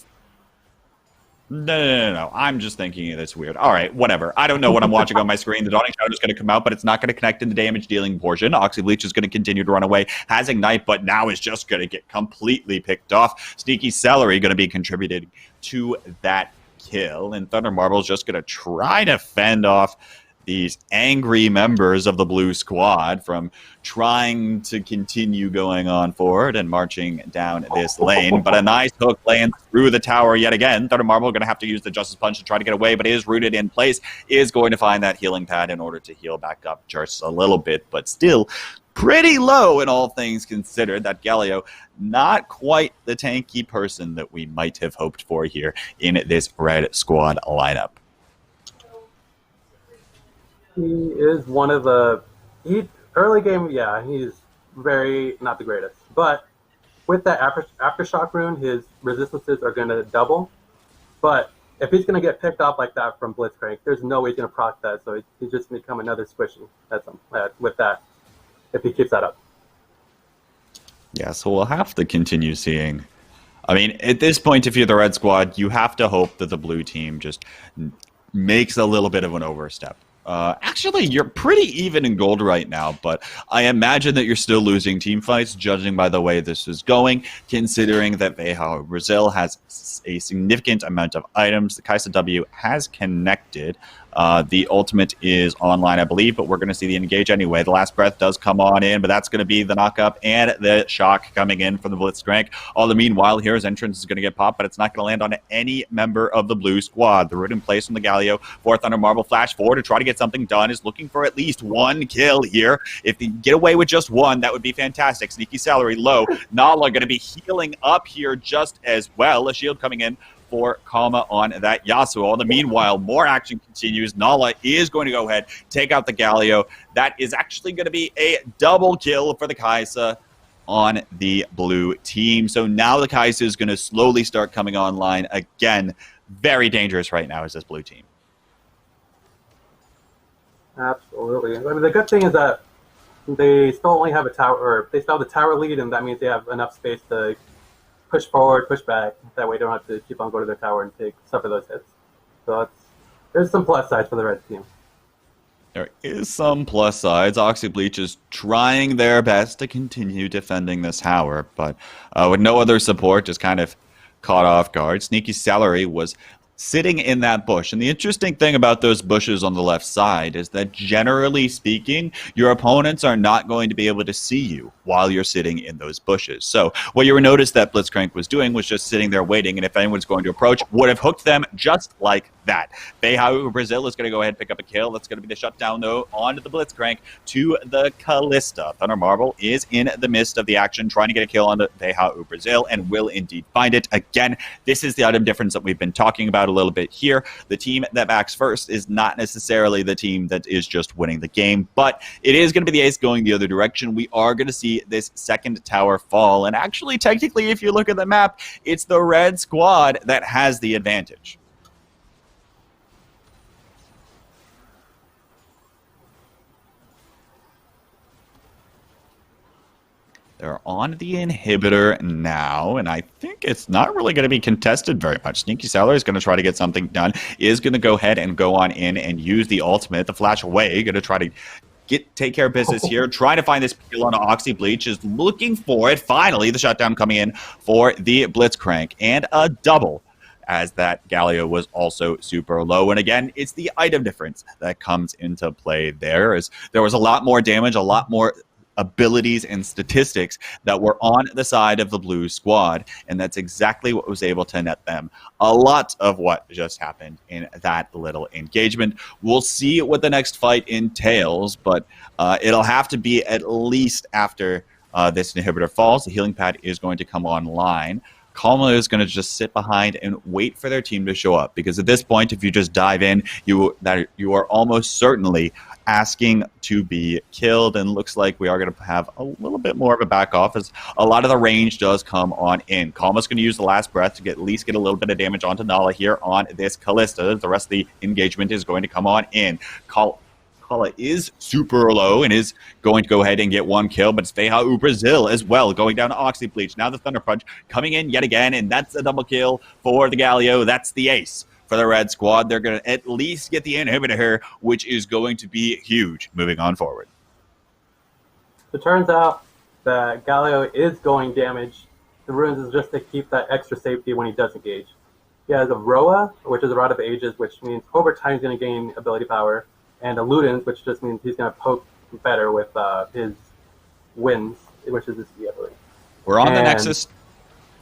no. I'm just thinking it's weird. All right, whatever. I don't know what I'm watching on my screen. The Dawning Shadow is going to come out, but it's not going to connect in the damage dealing portion. Oxy Bleach is going to continue to run away. Has Ignite, but now is just going to get completely picked off. Sneaky Celery going to be contributed to that kill, and Thunder Marble is just going to try to fend off these angry members of the blue squad from trying to continue going on forward and marching down this lane. But a nice hook lands through the tower yet again. Thunder Marble going to have to use the Justice Punch to try to get away, but is rooted in place, is going to find that healing pad in order to heal back up just a little bit, but still pretty low in all things considered. That Galio, not quite the tanky person that we might have hoped for here in this red squad lineup. He is one of the early game. Yeah, he's very not the greatest, but with that aftershock rune, his resistances are going to double. But if he's going to get picked off like that from Blitzcrank, there's no way he's going to proc that. So he's just become another squishy. With that, if he keeps that up. Yeah, so we'll have to continue seeing. I mean, at this point, if you're the red squad, you have to hope that the blue team just makes a little bit of an overstep. Actually, you're pretty even in gold right now, but I imagine that you're still losing team fights, judging by the way this is going, considering that VH Brazil has a significant amount of items. The Kai'Sa W has connected. The ultimate is online, I believe, but we're going to see the engage anyway. The last breath does come on in, but that's going to be the knock-up and the shock coming in from the Blitzcrank. All the meanwhile, here his entrance is going to get popped, but it's not going to land on any member of the blue squad. The root in place from the Galio for Thunder Marble flash forward to try to get something done, is looking for at least one kill here. If they get away with just one, that would be fantastic. Sneaky Celery low. Nala going to be healing up here just as well. A shield coming in for Kalma on that Yasuo. All the meanwhile, more action continues. Nala is going to go ahead, take out the Galio. That is actually going to be a double kill for the Kai'Sa on the blue team. So now the Kai'Sa is going to slowly start coming online again. Very dangerous right now is this blue team. Absolutely. I mean, the good thing is that they still only have a tower, or they still have the tower lead, and that means they have enough space to push forward, push back. That way, you don't have to keep on going to their tower and suffer those hits. So there's some plus sides for the red team. There is some plus sides. Oxybleach is trying their best to continue defending this tower, but with no other support, just kind of caught off guard. Sneaky Celery was sitting in that bush. And the interesting thing about those bushes on the left side is that generally speaking, your opponents are not going to be able to see you while you're sitting in those bushes. So what you would notice that Blitzcrank was doing was just sitting there waiting, and if anyone's going to approach, would have hooked them just like that. Beihau Brazil is going to go ahead and pick up a kill. That's going to be the shutdown, though, onto the Blitzcrank to the Callista. Thunder Marble is in the midst of the action, trying to get a kill on the Beihau Brazil, and will indeed find it. Again, this is the item difference that we've been talking about a little bit here. The team that backs first is not necessarily the team that is just winning the game, but it is going to be the ace going the other direction. We are going to see this second tower fall, and actually, technically, if you look at the map, it's the red squad that has the advantage. They're on the inhibitor now, and I think it's not really going to be contested very much. Sneaky Sailor is going to try to get something done, is going to go ahead and go on in and use the ultimate, the flash away, going to try to take care of business here, trying to find this kill on Oxybleach, is looking for it. Finally, the shutdown coming in for the Blitzcrank, and a double, as that Galio was also super low. And again, it's the item difference that comes into play there, as there was a lot more damage, a lot more abilities and statistics that were on the side of the blue squad, and that's exactly what was able to net them a lot of what just happened in that little engagement. We'll see what the next fight entails, but it'll have to be at least after this inhibitor falls. The healing pad is going to come online. Kalma is going to just sit behind and wait for their team to show up, because at this point, if you just dive in, you are almost certainly asking to be killed, and looks like we are going to have a little bit more of a back off as a lot of the range does come on in. Kalma's going to use the last breath to at least get a little bit of damage onto Nala here on this Callista. The rest of the engagement is going to come on in. Kala is super low and is going to go ahead and get one kill, but it's Beihau Brazil as well, going down to Oxybleach. Now the Thunder Punch coming in yet again, and that's a double kill for the Galio. That's the ace for the red squad. They're going to at least get the inhibitor here, which is going to be huge moving on forward. It turns out that Galio is going damage. The runes is just to keep that extra safety when he does engage. He has a Roa, which is a Rod of Ages, which means over time he's going to gain ability power, and a Ludens, which just means he's going to poke better with his wins, which is his ability. We're on the Nexus.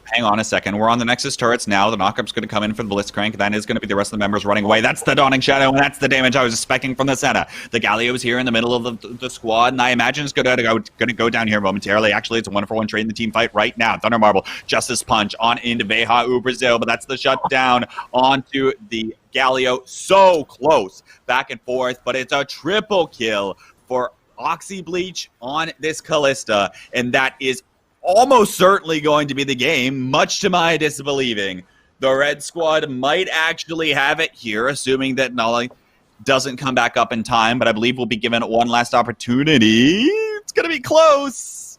Hang on a second. We're on the Nexus turrets now. The knockup's going to come in for the Blitzcrank. That is going to be the rest of the members running away. That's the Dawning Shadow, and that's the damage I was expecting from the Senna. The Galio is here in the middle of the squad, and I imagine it's going to go down here momentarily. Actually, it's a 1-for-1 trade in the team fight right now. Thunder Marble, Justice Punch on into Beihau Brazil, but that's the shutdown onto the Galio. So close back and forth, but it's a triple kill for Oxybleach on this Callista, and that is almost certainly going to be the game, much to my disbelieving. The red squad might actually have it here, assuming that Nala doesn't come back up in time, but I believe we'll be given one last opportunity. It's going to be close.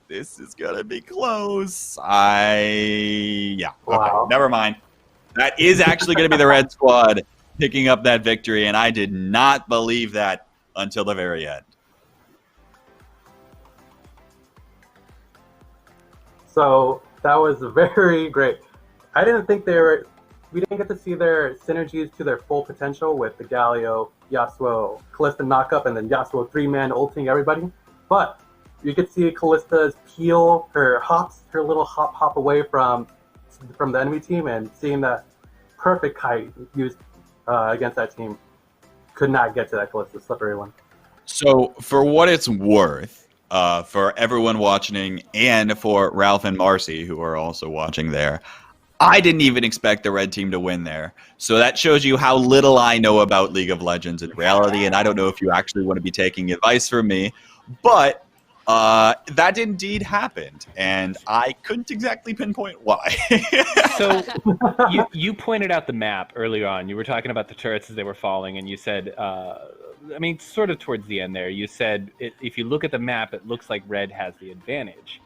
This is going to be close. Yeah. Wow. Okay, never mind. That is actually going to be the red squad picking up that victory, and I did not believe that until the very end. So that was very great. I didn't think we didn't get to see their synergies to their full potential with the Galio, Yasuo, Callista knockup, and then Yasuo 3-man ulting everybody. But you could see Callista's peel, her little hop away from the enemy team, and seeing that perfect kite used against that team could not get to that Callista slippery one. So for what it's worth, for everyone watching and for Ralph and Marcy, who are also watching there, I didn't even expect the red team to win there. So that shows you how little I know about League of Legends in reality, and I don't know if you actually want to be taking advice from me, but that indeed happened, and I couldn't exactly pinpoint why. So you pointed out the map earlier on. You were talking about the turrets as they were falling, and you said, sort of towards the end there, you said if you look at the map, it looks like red has the advantage.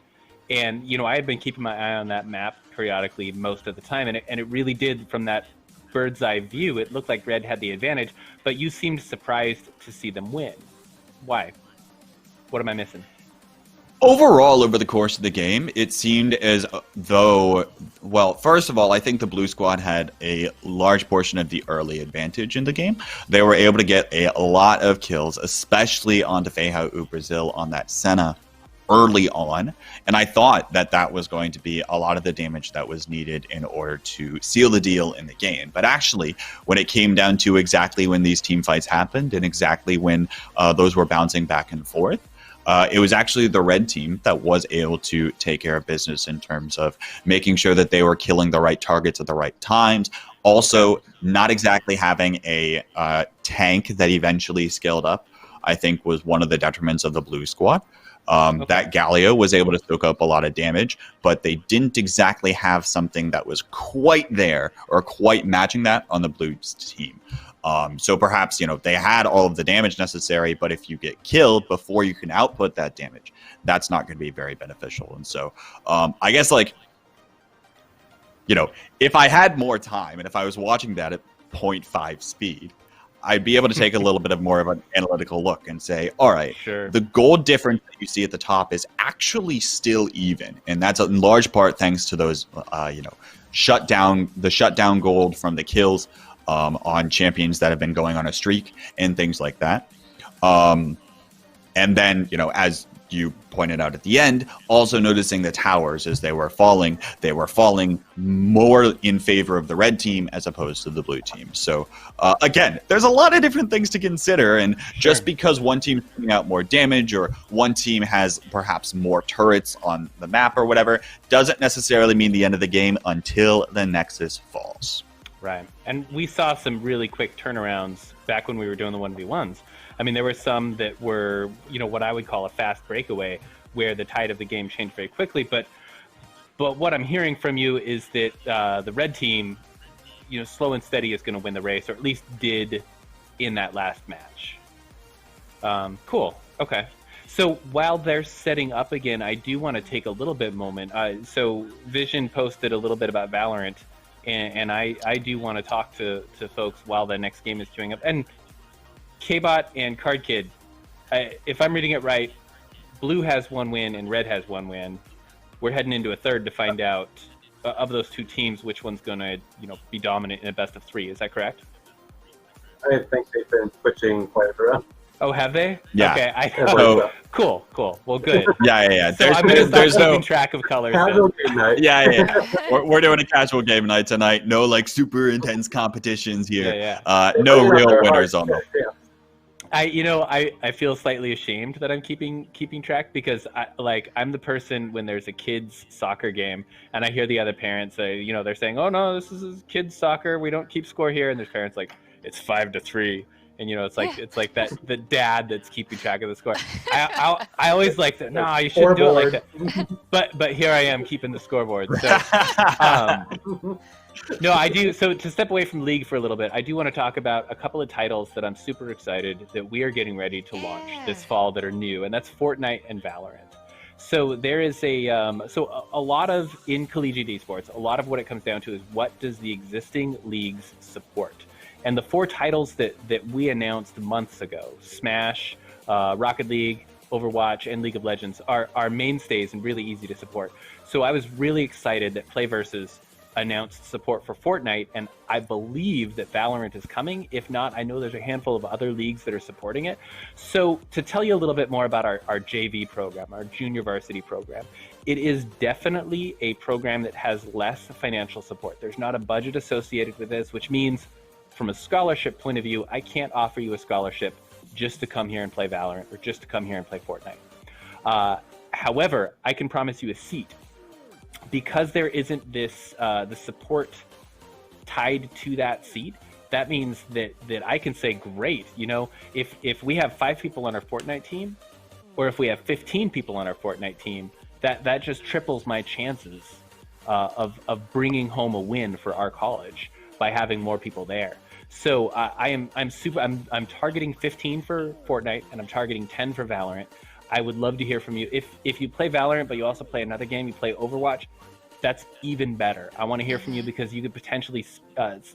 And, you know, I had been keeping my eye on that map periodically most of the time, and it really did, from that bird's eye view, it looked like Red had the advantage, but you seemed surprised to see them win. Why? What am I missing? Overall, over the course of the game, it seemed as though, well, first of all, I think the blue squad had a large portion of the early advantage in the game. They were able to get a lot of kills, especially onto Feijão Brazil on that Senna early on, and I thought that that was going to be a lot of the damage that was needed in order to seal the deal in the game. But actually, when it came down to exactly when these team fights happened and exactly when those were bouncing back and forth, it was actually the red team that was able to take care of business in terms of making sure that they were killing the right targets at the right times. Also, not exactly having a tank that eventually scaled up, I think, was one of the detriments of the blue squad. That Galio was able to soak up a lot of damage, but they didn't exactly have something that was quite there or quite matching that on the blue team. So perhaps, you know, they had all of the damage necessary, but if you get killed before you can output that damage, that's not going to be very beneficial. And so I guess, like, you know, if I had more time and if I was watching that at 0.5 speed, I'd be able to take a little bit of more of an analytical look and say, all right, Sure. The gold difference that you see at the top is actually still even. And that's in large part thanks to those, you know, shutdown gold from the kills on champions that have been going on a streak and things like that. And then, you know, as you pointed out at the end, also noticing the towers as they were falling more in favor of the red team as opposed to the blue team. So again, there's a lot of different things to consider, and just because one team's putting out more damage or one team has perhaps more turrets on the map or whatever, doesn't necessarily mean the end of the game until the Nexus falls. Right. And we saw some really quick turnarounds back when we were doing the 1v1s. I mean, there were some that were, you know, what I would call a fast breakaway, where the tide of the game changed very quickly. But what I'm hearing from you is that the red team, you know, slow and steady is going to win the race, or at least did in that last match. Cool. Okay. So while they're setting up again, I do want to take a little bit moment. So Vision posted a little bit about Valorant, and I do want to talk to folks while the next game is queuing up. And K-Bot and Card Kid, if I'm reading it right, blue has one win and red has one win. We're heading into a third to find out of those two teams which one's going to, you know, be dominant in a best of three. Is that correct? I think they've been switching players around. Oh, have they? Yeah. Okay. So, Cool. Well, good. Yeah. So I'm going to start keeping track of colors. Casual game night. Yeah. We're doing a casual game night tonight. No, like, super intense competitions here. Yeah. No real winners on them. Yeah. I feel slightly ashamed that I'm keeping track, because I'm the person when there's a kids soccer game and I hear the other parents say, you know, they're saying, oh no, this is kids soccer, we don't keep score here, and there's parents like, it's 5-3, and you know, it's like that the dad that's keeping track of the score. I always like that. No, you shouldn't do it like that. But here I am keeping the scoreboard. So no, I do. So to step away from League for a little bit, I do want to talk about a couple of titles that I'm super excited that we are getting ready to launch this fall that are new, and that's Fortnite and Valorant. So there is a lot of, in collegiate esports, a lot of what it comes down to is what does the existing leagues support? And the four titles that we announced months ago, Smash, Rocket League, Overwatch, and League of Legends, are mainstays and really easy to support. So I was really excited that PlayVS announced support for Fortnite, and I believe that Valorant is coming. If not, I know there's a handful of other leagues that are supporting it. So to tell you a little bit more about our JV program, our junior varsity program, it is definitely a program that has less financial support. There's not a budget associated with this, which means from a scholarship point of view, I can't offer you a scholarship just to come here and play Valorant or just to come here and play Fortnite. However, I can promise you a seat. Because there isn't this the support tied to that seat, that means that I can say, great, you know, if we have 5 people on our Fortnite team, or if we have 15 people on our Fortnite team, that just triples my chances of bringing home a win for our college by having more people there. So I'm targeting 15 for Fortnite, and I'm targeting 10 for Valorant. I would love to hear from you. If you play Valorant, but you also play another game, you play Overwatch, that's even better. I want to hear from you because you could potentially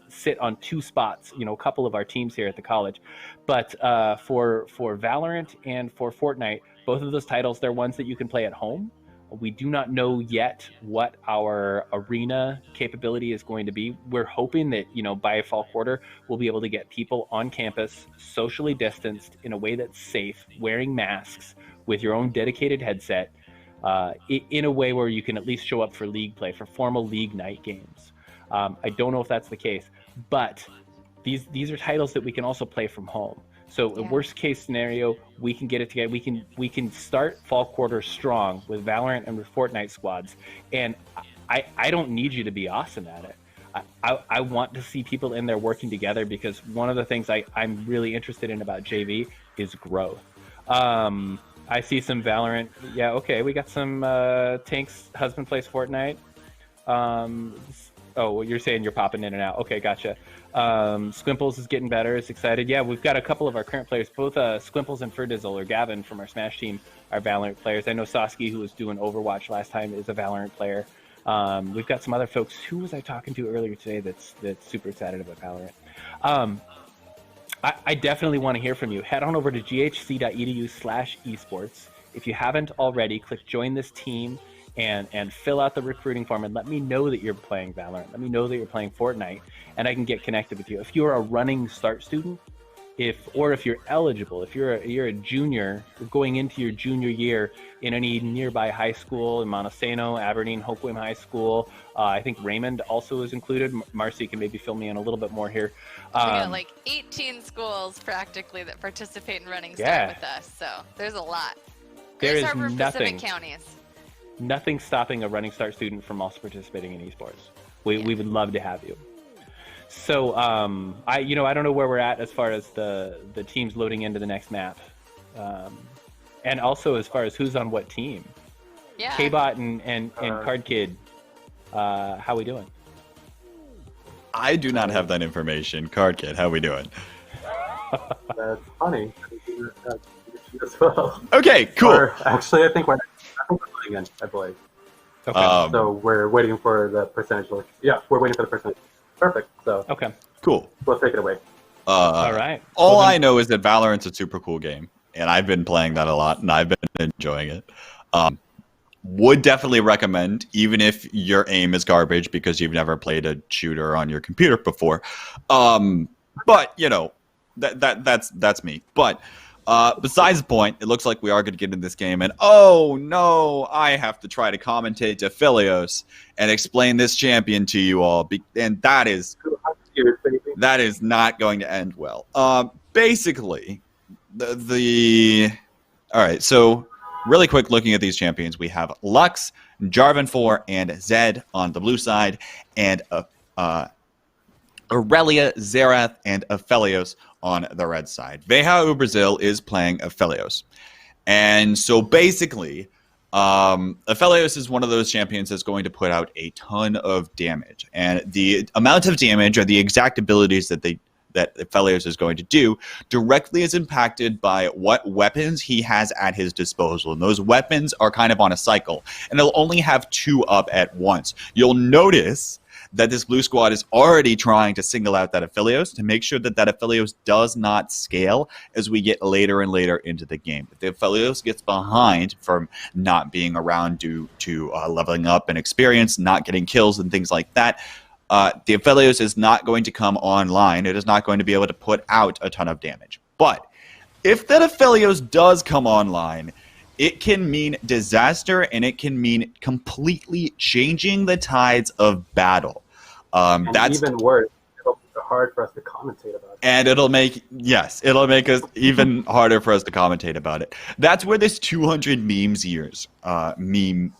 sit on 2 spots, a couple of our teams here at the college. But for Valorant and for Fortnite, both of those titles, they're ones that you can play at home. We do not know yet what our arena capability is going to be. We're hoping that, by fall quarter, we'll be able to get people on campus, socially distanced in a way that's safe, wearing masks with your own dedicated headset, in a way where you can at least show up for league play, for formal league night games. I don't know if that's the case, but these are titles that we can also play from home. So a worst case scenario, we can get it together. We can start fall quarter strong with Valorant and with Fortnite squads. And I don't need you to be awesome at it. I want to see people in there working together, because one of the things I'm really interested in about JV is growth. I see some Valorant. Yeah, okay, we got some Tank's husband plays Fortnite. Oh, you're saying you're popping in and out. Okay, gotcha. Squimples is getting better. Is excited. Yeah, we've got a couple of our current players. Both Squimples and Ferdizzle, or Gavin from our Smash team, are Valorant players. I know Sasky, who was doing Overwatch last time, is a Valorant player. We've got some other folks. Who was I talking to earlier today that's super excited about Valorant? I definitely want to hear from you. Head on over to ghc.edu/esports. If you haven't already, click join this team and fill out the recruiting form and let me know that you're playing Valorant. Let me know that you're playing Fortnite, and I can get connected with you. If you're a running start student, if you're eligible, if you're a junior going into your junior year in any nearby high school, in Montesano, Aberdeen, Hoquiam High School, I think Raymond also is included. Marcy can maybe fill me in a little bit more here. We got like 18 schools practically that participate in Running Start with us, so there's a lot. There is Harbor, nothing. Pacific counties. Nothing stopping a Running Start student from also participating in esports. We would love to have you. So I don't know where we're at as far as the teams loading into the next map, and also as far as who's on what team. Yeah. K-Bot and Card Kid, how we doing? I do not have that information. Card Kid, how we doing? That's funny. As well. Okay, cool. Or, actually, I think we're playing in, I believe. Okay. So we're waiting for the percentage. Yeah, we're waiting for the percentage. Perfect. So okay, cool. Let's take it away. All right. All I know is that Valorant's a super cool game, and I've been playing that a lot, and I've been enjoying it. Would definitely recommend, even if your aim is garbage because you've never played a shooter on your computer before. But that's me. But besides the point, it looks like we are going to get in this game, and oh no, I have to try to commentate to Philios and explain this champion to you all, and that is not going to end well. Basically, all right, so really quick looking at these champions, we have Lux, Jarvan 4, and Zed on the blue side, and Aurelia, Xerath, and Aphelios on the red side. Veja Brazil is playing Aphelios. And so basically, Aphelios is one of those champions that's going to put out a ton of damage. And the amount of damage, or the exact abilities that Aphelios is going to do, directly is impacted by what weapons he has at his disposal. And those weapons are kind of on a cycle. And he'll only have 2 up at once. You'll notice that this blue squad is already trying to single out that Aphelios to make sure that Aphelios does not scale as we get later and later into the game. If the Aphelios gets behind from not being around due to leveling up and experience, not getting kills and things like that, the Aphelios is not going to come online. It is not going to be able to put out a ton of damage. But if that Aphelios does come online, it can mean disaster, and it can mean completely changing the tides of battle. That's even worse. It'll be hard for us to commentate about it. And it'll make us even harder for us to commentate about it. That's where this 200 years meme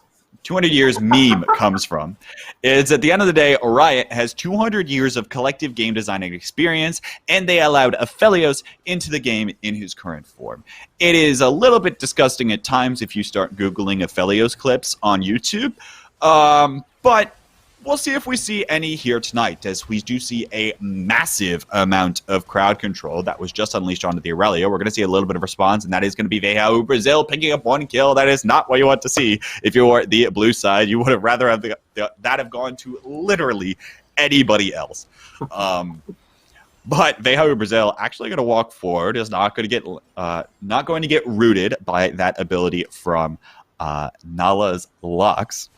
comes from. It's at the end of the day, Riot has 200 years of collective game designing experience, and they allowed Aphelios into the game in his current form. It is a little bit disgusting at times if you start Googling Aphelios clips on YouTube, but we'll see if we see any here tonight, as we do see a massive amount of crowd control that was just unleashed onto the Aurelia. We're going to see a little bit of response, and that is going to be Veja Brazil picking up 1 kill. That is not what you want to see. If you were the blue side, you would have rather have that have gone to literally anybody else. But Veja Brazil actually going to walk forward, is not going to get rooted by that ability from Nala's Lux.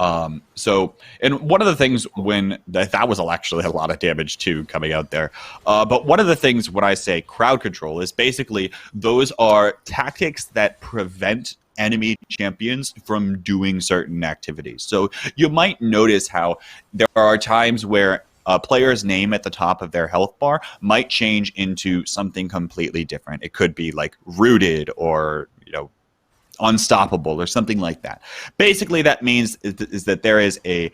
And one of the things when that was actually a lot of damage too coming out there. But one of the things when I say crowd control is basically those are tactics that prevent enemy champions from doing certain activities. So you might notice how there are times where a player's name at the top of their health bar might change into something completely different. It could be like rooted or, unstoppable or something like that. Basically, that means is that there is a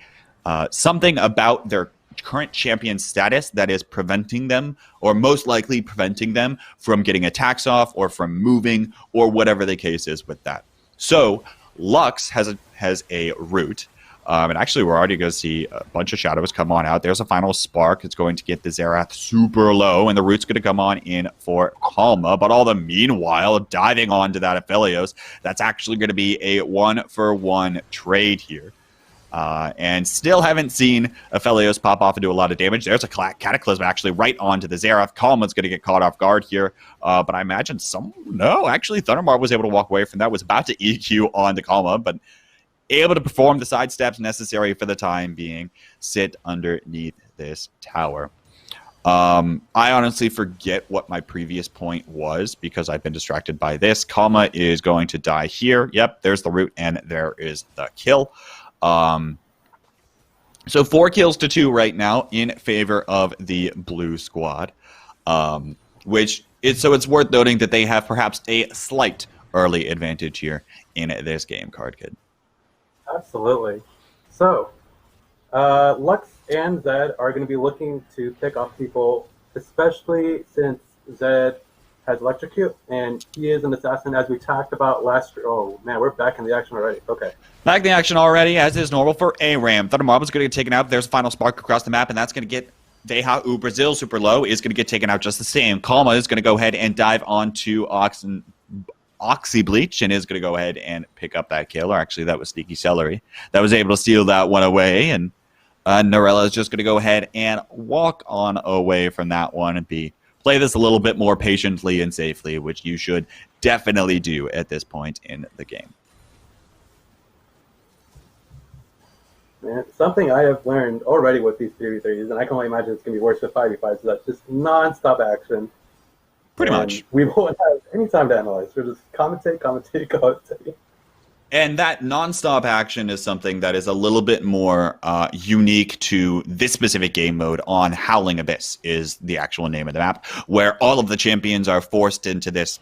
something about their current champion status that is preventing them, or most likely preventing them from getting attacks off or from moving or whatever the case is with that. So Lux has a root. And actually, we're already going to see a bunch of shadows come on out. There's a final spark. It's going to get the Xerath super low, and the root's going to come on in for Kalma. But all the meanwhile, diving onto that Aphelios, that's actually going to be a 1-for-1 trade here. And still haven't seen Aphelios pop off and do a lot of damage. There's a Cataclysm actually right onto the Xerath. Kalma's going to get caught off guard here. But I imagine actually Thundermark was able to walk away from that. Was about to EQ on the Kalma, but able to perform the sidesteps necessary for the time being, sit underneath this tower. I honestly forget what my previous point was because I've been distracted by this. Kalma is going to die here. Yep, there's the root, and there is the kill. So 4 kills to 2 right now in favor of the blue squad, it's worth noting that they have perhaps a slight early advantage here in this game, Card Kid. Absolutely. So, Lux and Zed are going to be looking to pick off people, especially since Zed has Electrocute, and he is an assassin, as we talked about last year. Oh, man, we're back in the action already. Okay. Back in the action already, as is normal for ARAM. Thundermark is going to get taken out. There's a final spark across the map, and that's going to get Veja Brazil super low, is going to get taken out just the same. Kalma is going to go ahead and dive onto Oxy Bleach and is going to go ahead and pick up that kill. Or actually, that was Sneaky Celery that was able to steal that one away. And Norella is just going to go ahead and walk on away from that one and play this a little bit more patiently and safely, which you should definitely do at this point in the game. Man, something I have learned already with these 3v3s, and I can only imagine it's going to be worse with 5v5s, is that just non-stop action. Pretty much. We won't have any time to analyze. We'll just commentate. And that nonstop action is something that is a little bit more unique to this specific game mode on Howling Abyss is the actual name of the map, where all of the champions are forced into this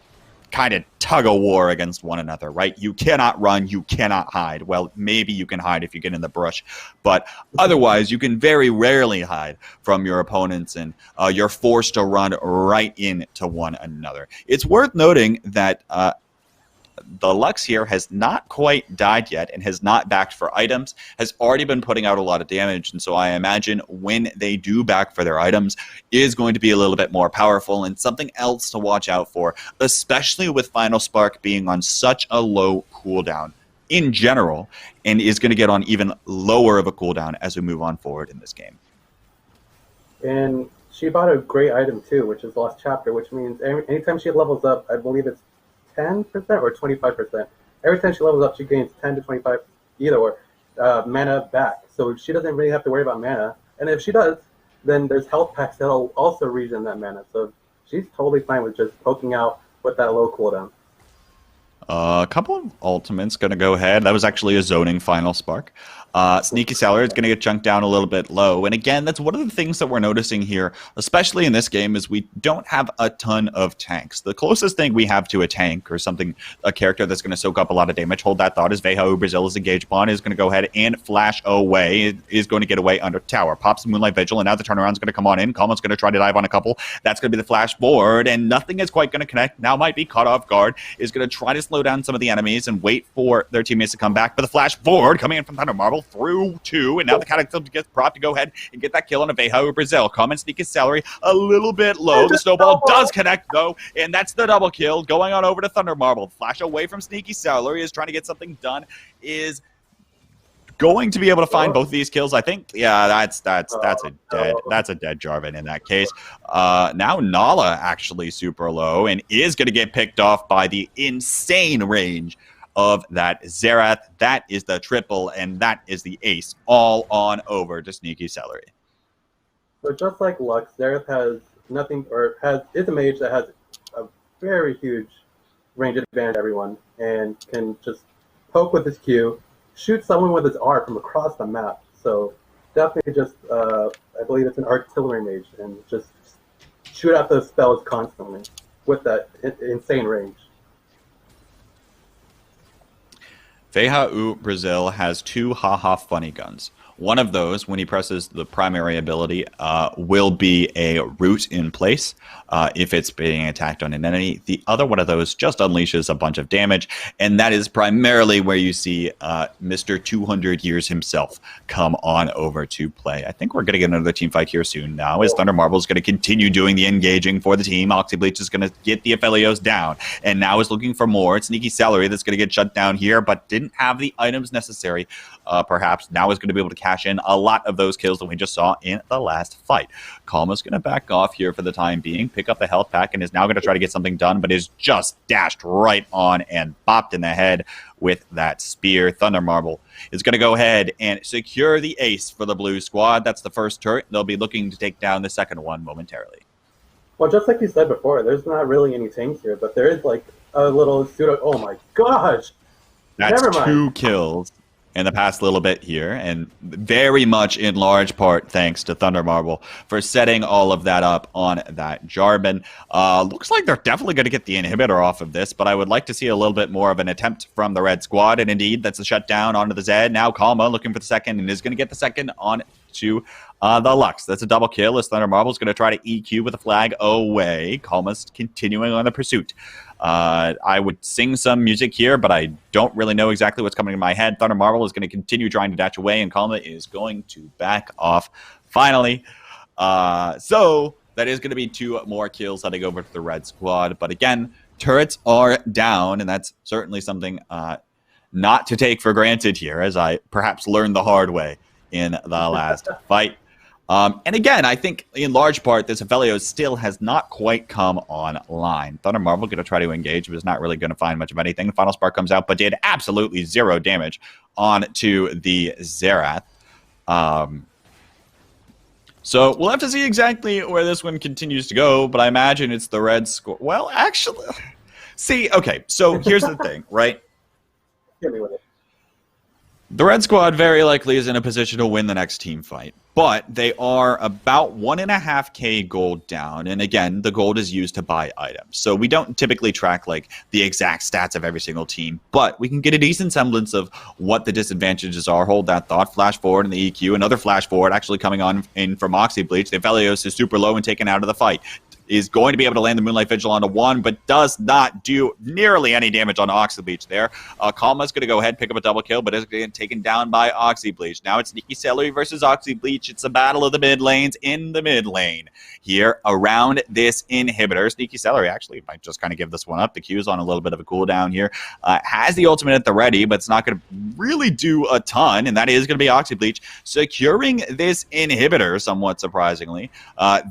kind of tug-of-war against one another, right? You cannot run, you cannot hide. Well, maybe you can hide if you get in the brush, but otherwise you can very rarely hide from your opponents, and you're forced to run right into one another. It's worth noting that the Lux here has not quite died yet and has not backed for items, has already been putting out a lot of damage, and so I imagine when they do back for their items is going to be a little bit more powerful and something else to watch out for, especially with Final Spark being on such a low cooldown in general, and is going to get on even lower of a cooldown as we move on forward in this game. And she bought a great item too, which is Lost Chapter, which means anytime she levels up, I believe it's 10% or 25%. Every time she levels up, she gains 10 to 25 mana back. So she doesn't really have to worry about mana. And if she does, then there's health packs that'll also regen that mana. So she's totally fine with just poking out with that low cooldown. A couple of ultimates going to go ahead. That was actually a zoning Final Spark. Sneaky Salary is going to get chunked down a little bit low. And again, that's one of the things that we're noticing here, especially in this game, is we don't have a ton of tanks. The closest thing we have to a tank or something, a character that's going to soak up a lot of damage, hold that thought, is Veja Brazil's Engage Pawn is going to go ahead and flash away. It is going to get away under tower. Pops Moonlight Vigil, and now the turnaround's going to come on in. Kalma's going to try to dive on a couple. That's going to be the flash forward, and nothing is quite going to connect. Now might be caught off guard. Is going to try to slow down some of the enemies and wait for their teammates to come back. But the flash forward coming in from Thundermarble through 2, and now the Cataclysm gets propped to go ahead and get that kill on a Veja Brazil. Common sneak his salary a little bit low. The snowball does connect, though, and that's the double kill. Going on over to Thunder Marble. Flash away from Sneaky Celery is trying to get something done, is going to be able to find both of these kills. I think, yeah, that's a dead Jarvan in that case. Now Nala actually super low and is going to get picked off by the insane range of that Xerath. That is the triple, and that is the ace all on over to Sneaky Celery. But just like Lux, Xerath has nothing, or is a mage that has a very huge range advantage to everyone and can just poke with his Q, shoot someone with his R from across the map. So definitely just, I believe it's an artillery mage, and just shoot out those spells constantly with that insane range. Veja Brazil has 2 Haha Funny Guns. One of those, when he presses the primary ability, will be a root in place if it's being attacked on an enemy. The other one of those just unleashes a bunch of damage, and that is primarily where you see Mr. 200 Years himself come on over to play. I think we're going to get another team fight here soon now, as Thunder Marble is going to continue doing the engaging for the team. Oxybleach is going to get the Aphelios down, and now is looking for more. Sneaky Celery that's going to get shut down here, but didn't have the items necessary. Perhaps now is going to be able to cash in a lot of those kills that we just saw in the last fight. Kalma's going to back off here for the time being, pick up the health pack, and is now going to try to get something done, but is just dashed right on and bopped in the head with that spear. Thunder Marble is going to go ahead and secure the ace for the blue squad. That's the first turret. They'll be looking to take down the second one momentarily. Well, just like you said before, there's not really any tanks here, but there is like a little pseudo. Oh my gosh! That's 2 kills in the past little bit here, and very much in large part thanks to Thunder Marble for setting all of that up on that Jarvan. Looks like they're definitely going to get the inhibitor off of this, but I would like to see a little bit more of an attempt from the red squad, and indeed, that's a shutdown onto the Zed. Now Kalma looking for the second, and is going to get the second on to the Lux. That's a double kill as Thunder Marble is going to try to EQ with a flag away. Kalma's continuing on the pursuit. I would sing some music here, but I don't really know exactly what's coming in my head. Thunder Marble is going to continue trying to dash away, and Kalma is going to back off finally. So that is going to be 2 more kills heading over to the red squad. But again, turrets are down, and that's certainly something not to take for granted here, as I perhaps learned the hard way in the last fight. And again, I think in large part, this Aphelios still has not quite come online. Thunder Marble going to try to engage, but is not really going to find much of anything. Final Spark comes out, but did absolutely 0 damage onto the Xerath. So we'll have to see exactly where this one continues to go, but I imagine it's the red squad. Well, actually, see, okay, so here's the thing, right? Hit me with it. The red squad very likely is in a position to win the next team fight, but they are about 1.5k gold down, and again, the gold is used to buy items. So we don't typically track like the exact stats of every single team, but we can get a decent semblance of what the disadvantages are. Hold that thought. Flash forward in the EQ, another flash forward actually coming on in from Oxybleach. The Aphelios is super low and taken out of the fight. Is going to be able to land the Moonlight Vigil onto 1, but does not do nearly any damage on Oxybleach there. Kalma's going to go ahead, pick up a double kill, but is getting taken down by Oxybleach. Now it's Sneaky Celery versus Oxybleach. It's a battle of the mid lanes in the mid lane here around this inhibitor. Sneaky Celery actually might just kind of give this one up. The Q's on a little bit of a cooldown here. Has the ultimate at the ready, but it's not going to really do a ton, and that is going to be Oxybleach securing this inhibitor, somewhat surprisingly.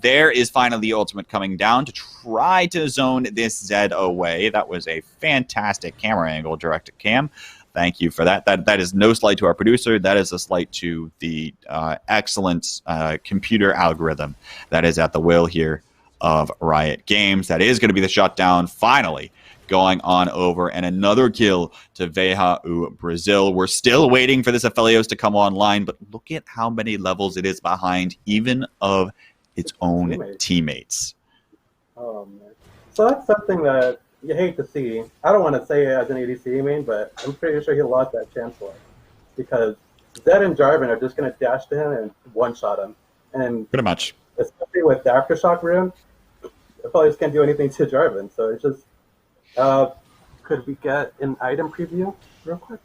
There is finally the ultimate coming down to try to zone this Zed away. That was a fantastic camera angle, directed cam. Thank you for that. That is no slight to our producer. That is a slight to the excellent computer algorithm that is at the will here of Riot Games. That is going to be the shutdown finally going on over, and another kill to Veja Brazil. We're still waiting for this Aphelios to come online, but look at how many levels it is behind even of its own teammates. Oh, man. So that's something that you hate to see. I don't want to say it as an ADC main, but I'm pretty sure he lost that Chancellor. Because Zed and Jarvan are just going to dash to him and one-shot him. And pretty much. Especially with the Aftershock rune, I probably just can't do anything to Jarvan. So it's just... could we get an item preview real quick?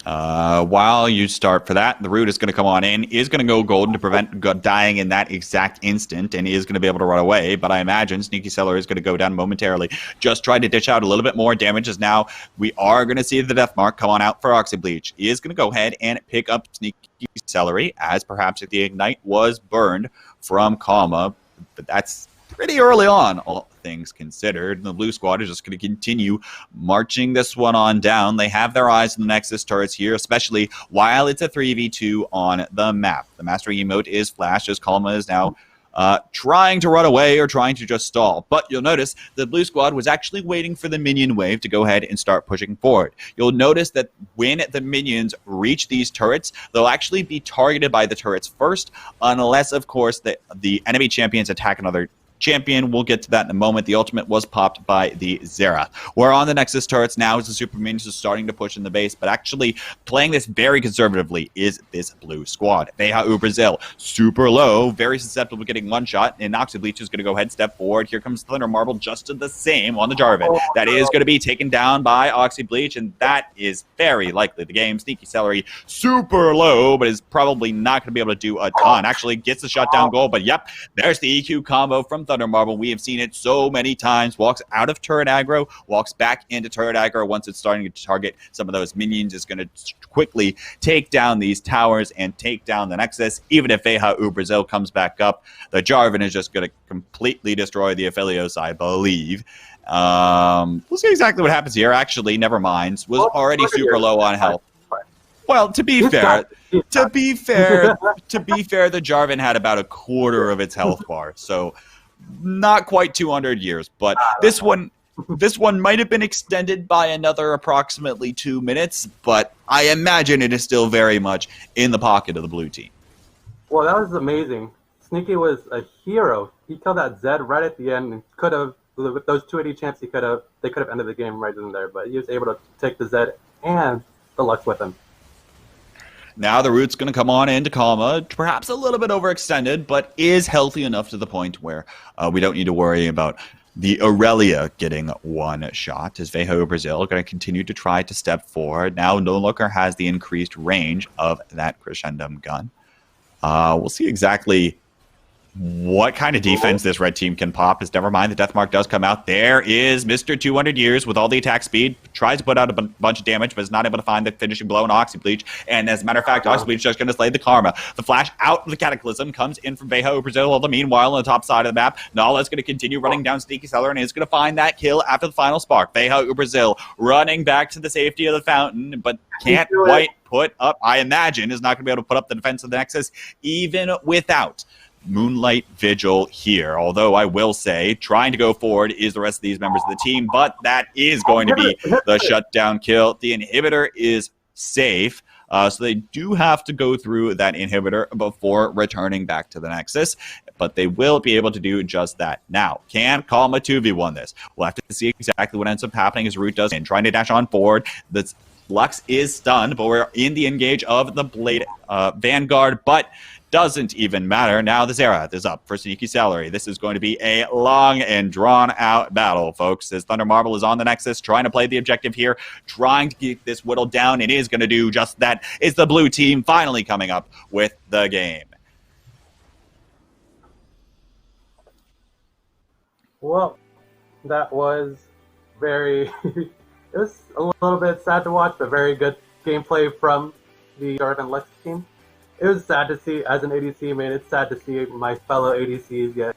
While you start for that, the root is going to come on in, is going to go golden to prevent dying in that exact instant, and is going to be able to run away. But I imagine Sneaky Seller is going to go down momentarily. Just try to dish out a little bit more damage, as now we are going to see the death mark come on out for Oxy Bleach. He is going to go ahead and pick up Sneaky Celery, as perhaps the Ignite was burned from Kama, but that's pretty early on, all things considered. And the blue squad is just going to continue marching this one on down. They have their eyes on the Nexus turrets here, especially while it's a 3v2 on the map. The master emote is flashed as Kalma is now trying to run away or trying to just stall. But you'll notice the blue squad was actually waiting for the minion wave to go ahead and start pushing forward. You'll notice that when the minions reach these turrets, they'll actually be targeted by the turrets first, unless, of course, the enemy champions attack another champion. We'll get to that in a moment. The ultimate was popped by the Zera. We're on the Nexus turrets now as the Super Minions is starting to push in the base, but actually playing this very conservatively is this blue squad. Veha Brazil, super low, very susceptible to getting one shot, and Oxy Bleach is going to go ahead and step forward. Here comes Thunder Marble just to the same on the Jarvan. That is going to be taken down by Oxy Bleach, and that is very likely the game. Sneaky Celery, super low, but is probably not going to be able to do a ton. Actually gets the shutdown goal, but yep, there's the EQ combo from Thunder Marble. We have seen it so many times. Walks out of turret aggro, walks back into turret aggro. Once it's starting to target some of those minions, is going to quickly take down these towers and take down the Nexus. Even if Veha Brazil comes back up, the Jarvan is just going to completely destroy the Aphelios, I believe. We'll see exactly what happens here. Actually, never mind. Was already super low on health. Well, to be fair, the Jarvan had about a quarter of its health bar, so not quite 200 years. But this one might have been extended by another approximately 2 minutes, but I imagine it is still very much in the pocket of the blue team. Well, that was amazing. Sneaky was a hero. He killed that Zed right at the end and could have, with those 280 champs, they could have ended the game right in there, but he was able to take the Zed and the Lux with him. Now the root's going to come on into Kalma, perhaps a little bit overextended, but is healthy enough to the point where we don't need to worry about the Aurelia getting one shot. As Veha Brazil going to continue to try to step forward. Now No Looker has the increased range of that Crescendum gun. We'll see exactly what kind of defense this red team can pop. As never mind, the death mark does come out. There is Mr. 200 Years with all the attack speed. Tries to put out a bunch of damage, but is not able to find the finishing blow on Oxy Bleach. And as a matter of fact, Oxy Bleach is just going to slay the Karma. The flash out of the Cataclysm comes in from Veha Brazil. Meanwhile, on the top side of the map, Nala's going to continue running down Sneaky Seller and is going to find that kill after the final spark. Veha Brazil running back to the safety of the fountain, but can't quite put up, I imagine, is not going to be able to put up the defense of the Nexus, even without Moonlight Vigil here. Although I will say, trying to go forward is the rest of these members of the team, but that is going to be the shutdown kill. The inhibitor is safe, so they do have to go through that inhibitor before returning back to the Nexus, but they will be able to do just that. Now, can Kalma 2v1 this? We'll have to see exactly what ends up happening as Root does and trying to dash on forward. That's Lux is stunned, but we're in the engage of the Blade Vanguard, but doesn't even matter. Now the Zerath is up for Sneaky Celery. This is going to be a long and drawn-out battle, folks, as Thunder Marble is on the Nexus, trying to play the objective here, trying to keep this whittled down. It is going to do just that. It's the blue team finally coming up with the game. Well, that was very... it was a little bit sad to watch, but very good gameplay from the Jarvan Lux team. It was sad to see, as an ADC man, it's sad to see my fellow ADCs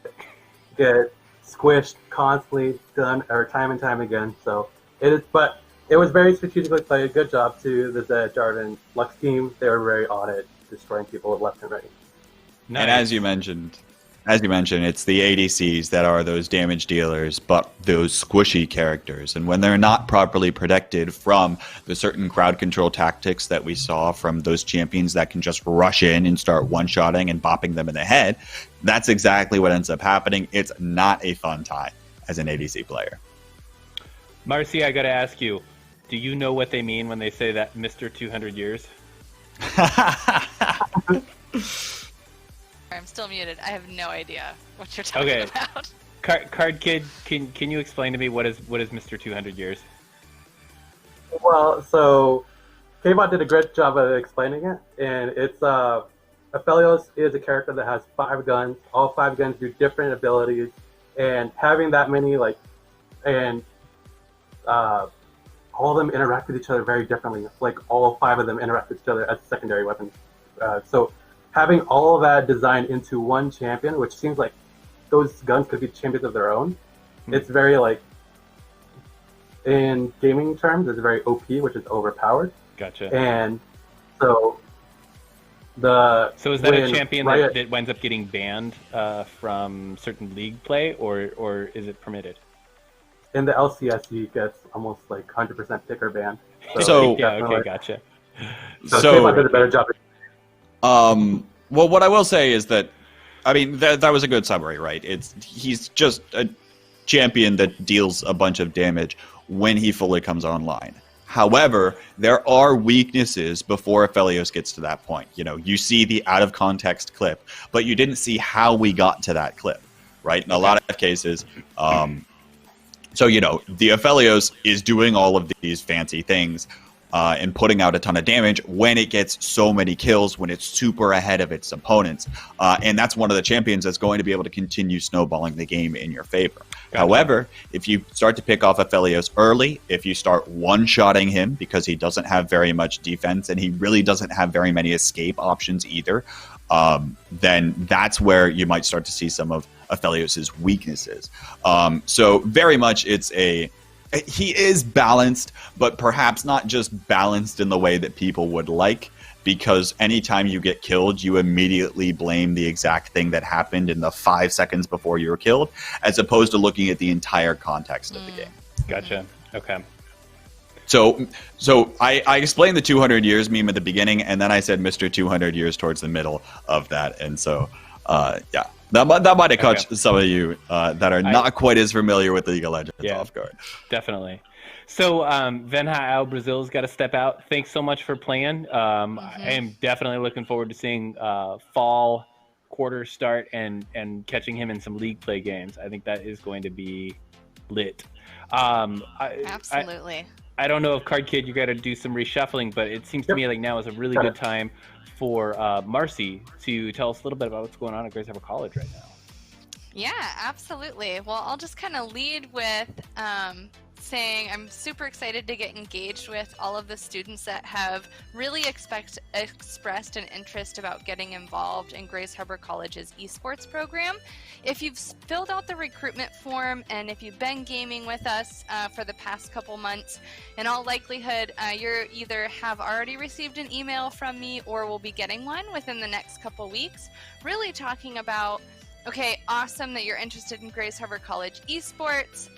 get squished constantly, done or time and time again. So it is, but it was very strategically played. Good job to the Zed Jarvan Lux team. They were very on it, destroying people left and right. Nice. And as you mentioned, it's the ADCs that are those damage dealers, but those squishy characters. And when they're not properly protected from the certain crowd control tactics that we saw from those champions that can just rush in and start one-shotting and bopping them in the head, that's exactly what ends up happening. It's not a fun time as an ADC player. Marcy, I got to ask you, do you know what they mean when they say that Mr. 200 Years? I'm still muted. I have no idea what you're talking about. Card Kid, can you explain to me what is Mr. 200 Years? Well, so K-Bot did a great job of explaining it, and it's Aphelios is a character that has 5 guns. All 5 guns do different abilities, and having that many and all of them interact with each other very differently. Like all 5 of them interact with each other as secondary weapons. So having all of that designed into one champion, which seems like those guns could be champions of their own. It's very in gaming terms, it's very OP, which is overpowered. Gotcha. And so is that a champion that winds up getting banned from certain league play, or is it permitted? In the LCS, he gets almost 100% pick or ban. Yeah, okay, gotcha. So K-Bot did a better job. Well, what I will say is that, I mean, that was a good summary, right? He's just a champion that deals a bunch of damage when he fully comes online. However, there are weaknesses before Aphelios gets to that point. You see the out-of-context clip, but you didn't see how we got to that clip, right? In a lot of cases, so, the Aphelios is doing all of these fancy things and putting out a ton of damage when it gets so many kills, when it's super ahead of its opponents. And that's one of the champions that's going to be able to continue snowballing the game in your favor. Gotcha. However, if you start to pick off Aphelios early, if you start one-shotting him because he doesn't have very much defense and he really doesn't have very many escape options either, then that's where you might start to see some of Aphelios' weaknesses. So very much he is balanced, but perhaps not just balanced in the way that people would like, because anytime you get killed, you immediately blame the exact thing that happened in the 5 seconds before you were killed, as opposed to looking at the entire context of the game. Gotcha. Okay. So I explained the 200 years meme at the beginning, and then I said Mr. 200 years towards the middle of that. And so, yeah, that might have caught some of you that are not quite as familiar with League of Legends off guard. Definitely. So, Venha Al Brazil's got to step out. Thanks so much for playing. I am definitely looking forward to seeing fall quarter start and catching him in some league play games. I think that is going to be lit. Absolutely. I don't know if Card Kid, you got to do some reshuffling, but it seems to me like now is a really good time for Marcy to tell us a little bit about what's going on at Grace Harbor College right now. Yeah, absolutely. Well, I'll just kind of lead with saying I'm super excited to get engaged with all of the students that have really expressed an interest about getting involved in Grace Harbor College's esports program. If you've filled out the recruitment form and if you've been gaming with us for the past couple months, in all likelihood, you either have already received an email from me or will be getting one within the next couple weeks, really talking about, okay, awesome that you're interested in Grace Harbor College esports.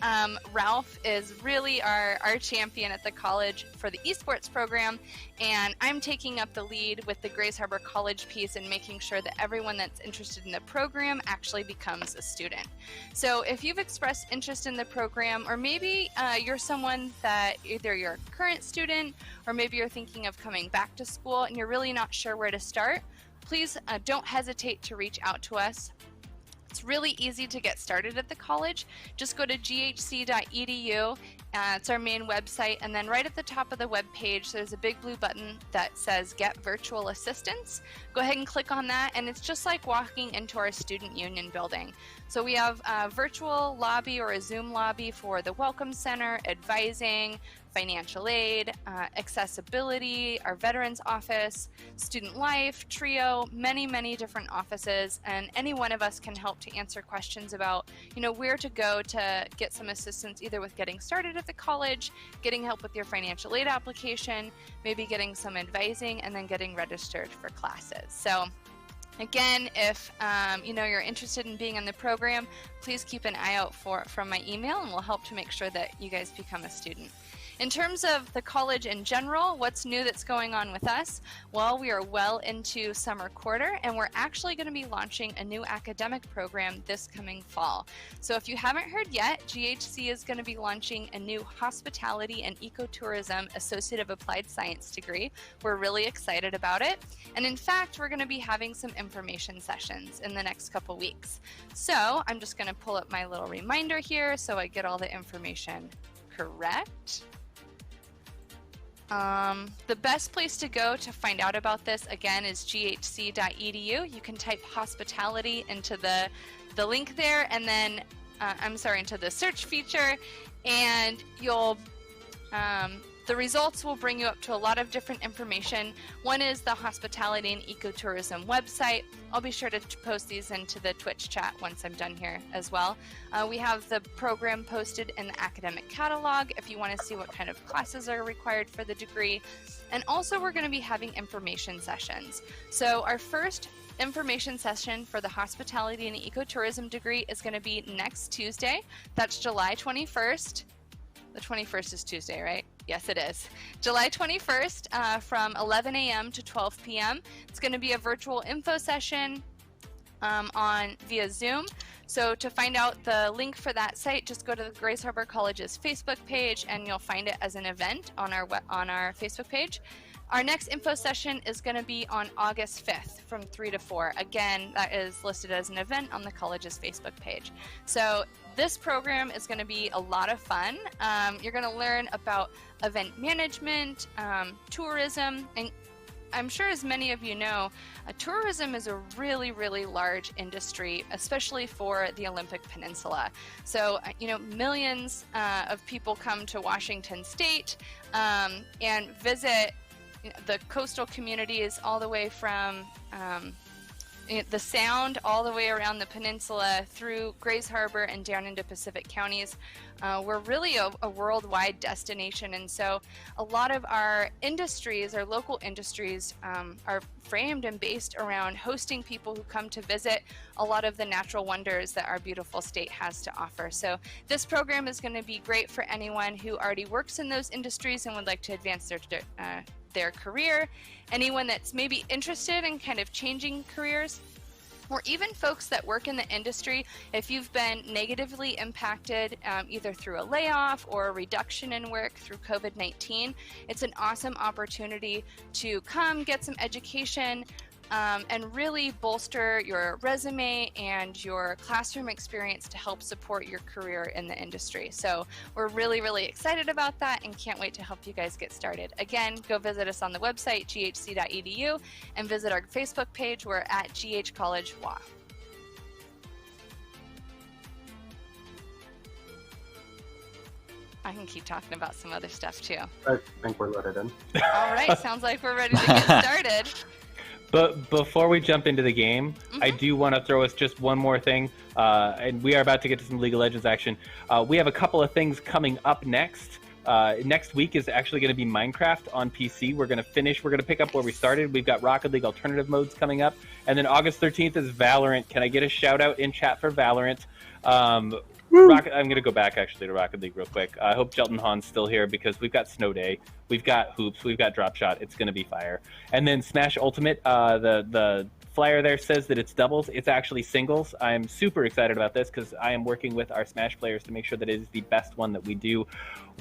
Ralph is really our champion at the college for the esports program, and I'm taking up the lead with the Grace Harbor College piece and making sure that everyone that's interested in the program actually becomes a student. So if you've expressed interest in the program, or maybe you're someone that either you're a current student or maybe you're thinking of coming back to school and you're really not sure where to start, please don't hesitate to reach out to us. It's really easy to get started at the college. Just go to ghc.edu. It's our main website, and then right at the top of the web page, there's a big blue button that says Get Virtual Assistance. Go ahead and click on that, and it's just like walking into our student union building. So we have a virtual lobby or a Zoom lobby for the Welcome Center, advising, financial aid, accessibility, our veterans office, student life, trio, many different offices, and any one of us can help to answer questions about, where to go to get some assistance, either with getting started at the college, getting help with your financial aid application, maybe getting some advising, and then getting registered for classes. So again, if you're interested in being in the program, please keep an eye out from my email, and we'll help to make sure that you guys become a student. In terms of the college in general, what's new that's going on with us? Well, we are well into summer quarter, and we're actually going to be launching a new academic program this coming fall. So if you haven't heard yet, GHC is going to be launching a new Hospitality and Ecotourism Associate of Applied Science degree. We're really excited about it. And in fact, we're going to be having some information sessions in the next couple weeks. So I'm just going to pull up my little reminder here so I get all the information correct. The best place to go to find out about this, again, is ghc.edu. You can type hospitality into the link there, and then, into the search feature, and the results will bring you up to a lot of different information. One is the Hospitality and Ecotourism website. I'll be sure to post these into the Twitch chat once I'm done here as well. We have the program posted in the academic catalog if you want to see what kind of classes are required for the degree. And also we're going to be having information sessions. So our first information session for the Hospitality and Ecotourism degree is going to be next Tuesday. That's July 21st. The 21st is Tuesday, right? Yes, it is. July 21st from 11 a.m. to 12 p.m. It's going to be a virtual info session via Zoom. So to find out the link for that site, just go to the Grace Harbor College's Facebook page, and you'll find it as an event on our Facebook page. Our next info session is going to be on August 5th from 3 to 4. Again, that is listed as an event on the college's Facebook page. So this program is going to be a lot of fun. You're going to learn about event management, tourism, and I'm sure as many of you know, tourism is a really, really large industry, especially for the Olympic Peninsula. So, millions of people come to Washington State and visit the coastal communities all the way from the Sound all the way around the peninsula through Grays Harbor and down into Pacific counties. We're really a worldwide destination, and so a lot of our industries, our local industries, are framed and based around hosting people who come to visit a lot of the natural wonders that our beautiful state has to offer. So this program is going to be great for anyone who already works in those industries and would like to advance their career, anyone that's maybe interested in kind of changing careers, or even folks that work in the industry. If you've been negatively impacted either through a layoff or a reduction in work through COVID-19, it's an awesome opportunity to come get some education and really bolster your resume and your classroom experience to help support your career in the industry. So we're really, really excited about that and can't wait to help you guys get started. Again, go visit us on the website, ghc.edu, and visit our Facebook page. We're at GH College WA. I can keep talking about some other stuff too. I think we're loaded in. All right, sounds like we're ready to get started. But before we jump into the game, I do want to throw us just one more thing, and we are about to get to some League of Legends action. We have a couple of things coming up next. Next week is actually going to be Minecraft on PC. We're going to pick up where we started. We've got Rocket League alternative modes coming up, and then August 13th is Valorant. Can I get a shout out in chat for Valorant? I'm going to go back actually to Rocket League real quick. I hope Jelton Hahn's still here because we've got Snow Day, we've got Hoops, we've got Drop Shot. It's going to be fire. And then Smash Ultimate, the flyer there says that it's doubles. It's actually singles. I'm super excited about this because I am working with our Smash players to make sure that it is the best one that we do.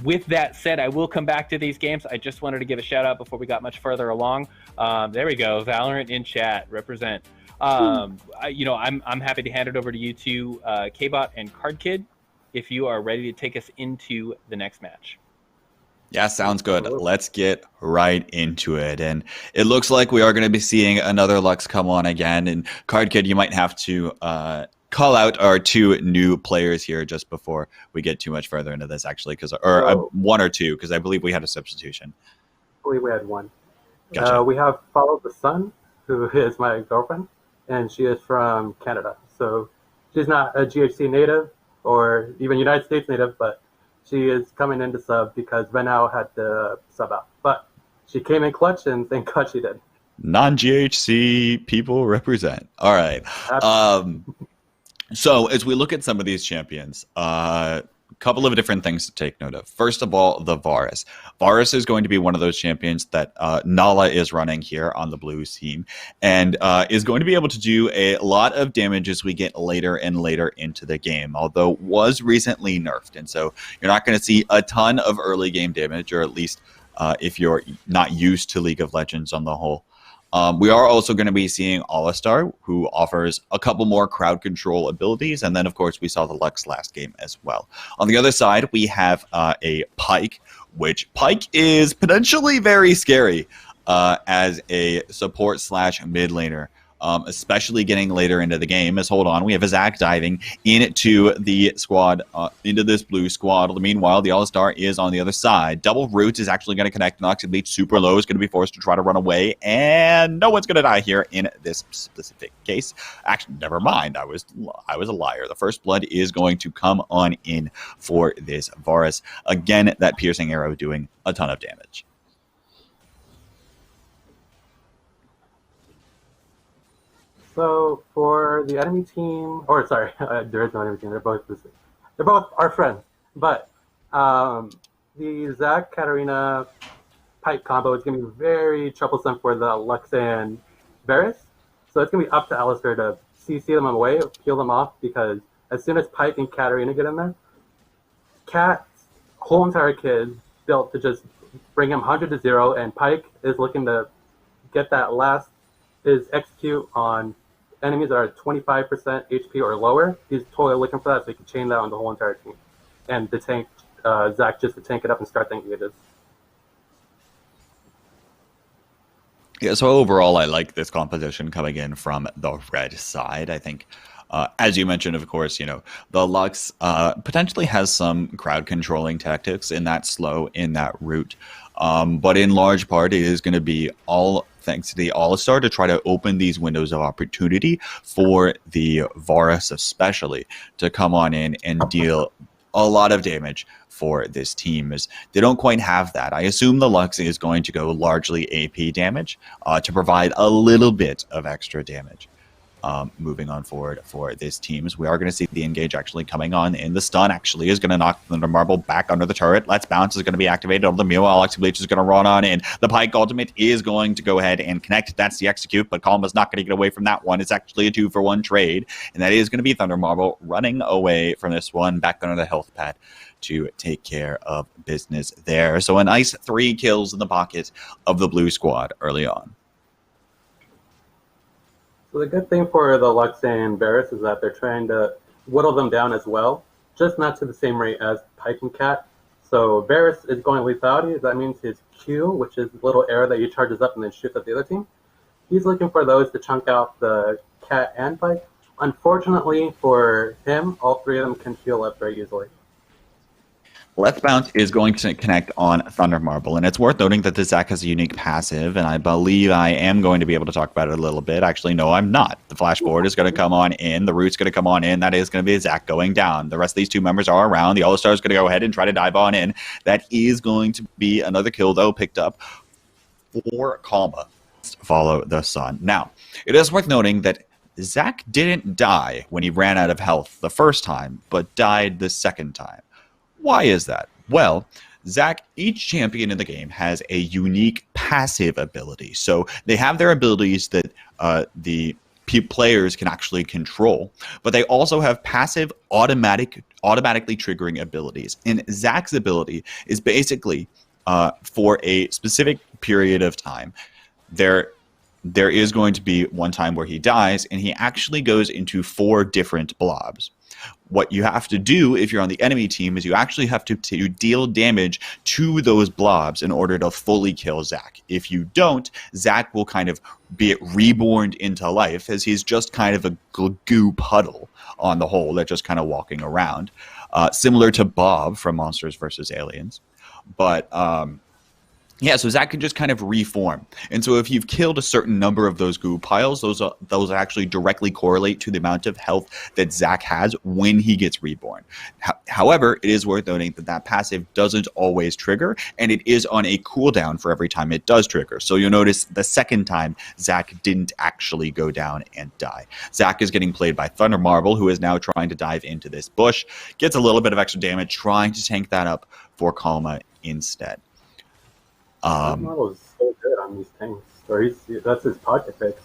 With that said, I will come back to these games. I just wanted to give a shout out before we got much further along. There we go. Valorant in chat. Represent. I'm happy to hand it over to you two, K-Bot and Card Kid, if you are ready to take us into the next match. Yeah, sounds good. Let's get right into it. And it looks like we are going to be seeing another Lux come on again. And Card Kid, you might have to call out our two new players here just before we get too much further into this, actually, one or two, because I believe we had a substitution. I believe we had one. Gotcha. We have Follow the Sun, who is my girlfriend, and she is from Canada. So she's not a GHC native or even United States native, but she is coming in to sub because Venal had to sub out. But she came in clutch, and thank God she did. Non-GHC people represent. All right. So as we look at some of these champions, couple of different things to take note of. First of all, the Varus. Varus is going to be one of those champions that Nala is running here on the Blues team, and is going to be able to do a lot of damage as we get later and later into the game, although was recently nerfed. And so you're not going to see a ton of early game damage, or at least if you're not used to League of Legends on the whole. We are also going to be seeing Alistar, who offers a couple more crowd control abilities. And then, of course, we saw the Lux last game as well. On the other side, we have a Pyke which Pike is potentially very scary as a support / mid laner. Especially getting later into the game. As hold on, we have a Zach diving into the squad, into this blue squad. Meanwhile, the All-Star is on the other side. Double Roots is actually going to connect. Nox Bleach super low is going to be forced to try to run away, and no one's going to die here in this specific case. Actually, never mind. I was a liar. The first blood is going to come on in for this Varus. Again, that piercing arrow doing a ton of damage. So for the enemy team, or sorry, there is no enemy team. They're both our friends. But the Zac Katarina Pike combo is going to be very troublesome for the Lux and Varus. So it's going to be up to Alistair to CC them away, peel them off, because as soon as Pike and Katarina get in there, Kat's whole entire kit is built to just bring him 100-0, and Pike is looking to get that last his execute on enemies that are 25% HP or lower. He's totally looking for that, so he can chain that on the whole entire team. And the tank, Zach, just to tank it up and start thinking it is. Yeah, so overall, I like this composition coming in from the red side. I think, as you mentioned, of course, the Lux potentially has some crowd controlling tactics in that slow, in that route. But in large part, it is going to be all thanks to the All-Star to try to open these windows of opportunity for the Varus especially to come on in and deal a lot of damage for this team, as they don't quite have that. I assume the Lux is going to go largely AP damage to provide a little bit of extra damage. Moving on forward for this team, as we are going to see the engage actually coming on in. The stun actually is going to knock the Marble back under the turret. Let's Bounce is going to be activated on the Mew. Alex Bleach is going to run on in. The Pike ultimate is going to go ahead and connect. That's the execute, but Kalma's not going to get away from that one. It's actually a 2-for-1 trade, and that is going to be Thunder Marble running away from this one back under the health pad to take care of business there. So a nice 3 kills in the pocket of the blue squad early on. So the good thing for the Lux and Varus is that they're trying to whittle them down as well, just not to the same rate as Pike and Cat. So Varus is going lethality. That means his Q, which is the little arrow that he charges up and then shoots at the other team. He's looking for those to chunk out the Cat and Pike. Unfortunately for him, all 3 of them can heal up very easily. Let's Bounce is going to connect on Thunder Marble, and it's worth noting that the Zac has a unique passive, and I believe I am going to be able to talk about it a little bit. Actually, no, I'm not. The flash forward is going to come on in. The Root's going to come on in. That is going to be Zac going down. The rest of these 2 members are around. The All-Star is going to go ahead and try to dive on in. That is going to be another kill, though, picked up for Kalma. Follow the sun. Now, it is worth noting that Zac didn't die when he ran out of health the first time, but died the second time. Why is that? Well, Zac, each champion in the game has a unique passive ability. So they have their abilities that the players can actually control, but they also have passive automatically triggering abilities. And Zac's ability is basically for a specific period of time. There is going to be one time where he dies, and he actually goes into 4 different blobs. What you have to do if you're on the enemy team is you actually have to deal damage to those blobs in order to fully kill Zac. If you don't, Zac will kind of be reborn into life, as he's just kind of a goo puddle on the whole. They're just kind of walking around. Similar to Bob from Monsters vs. Aliens. But yeah, so Zac can just kind of reform. And so if you've killed a certain number of those goo piles, those actually directly correlate to the amount of health that Zac has when he gets reborn. However, it is worth noting that that passive doesn't always trigger, and it is on a cooldown for every time it does trigger. So you'll notice the second time, Zac didn't actually go down and die. Zac is getting played by Thunder Marble, who is now trying to dive into this bush, gets a little bit of extra damage, trying to tank that up for Kalma instead. Marble is so good on these tanks. Or that's his pocket fix.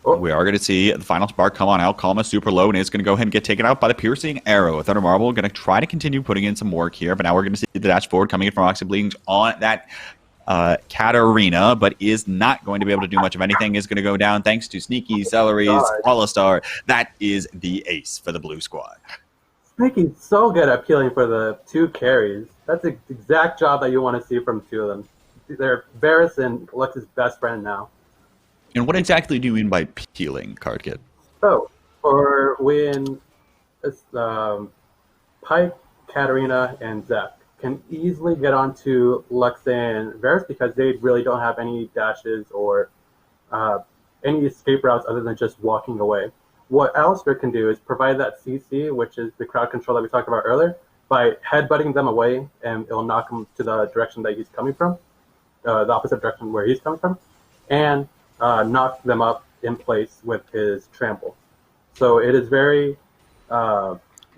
Oh. We are going to see the final spark come on out. Kalma super low, and it's going to go ahead and get taken out by the piercing arrow. Thunder Marble going to try to continue putting in some work here, but now we're going to see the dash forward coming in from Oxy Bleeding on that Katarina, but is not going to be able to do much of anything. Is going to go down thanks to Sneaky, Celery's, All-Star. That is the ace for the blue squad. Sneaky's so good at peeling for the 2 carries. That's the exact job that you want to see from two of them. They're Varus and Lux's best friend now. And what exactly do you mean by peeling, Card Kid? So, for when Pike, Katarina, and Zach can easily get onto Lux and Varus because they really don't have any dashes or any escape routes other than just walking away. What Alistair can do is provide that CC, which is the crowd control that we talked about earlier, by headbutting them away, and it'll knock them to the direction that he's coming from, the opposite direction where he's coming from, and knock them up in place with his trample. So it is very,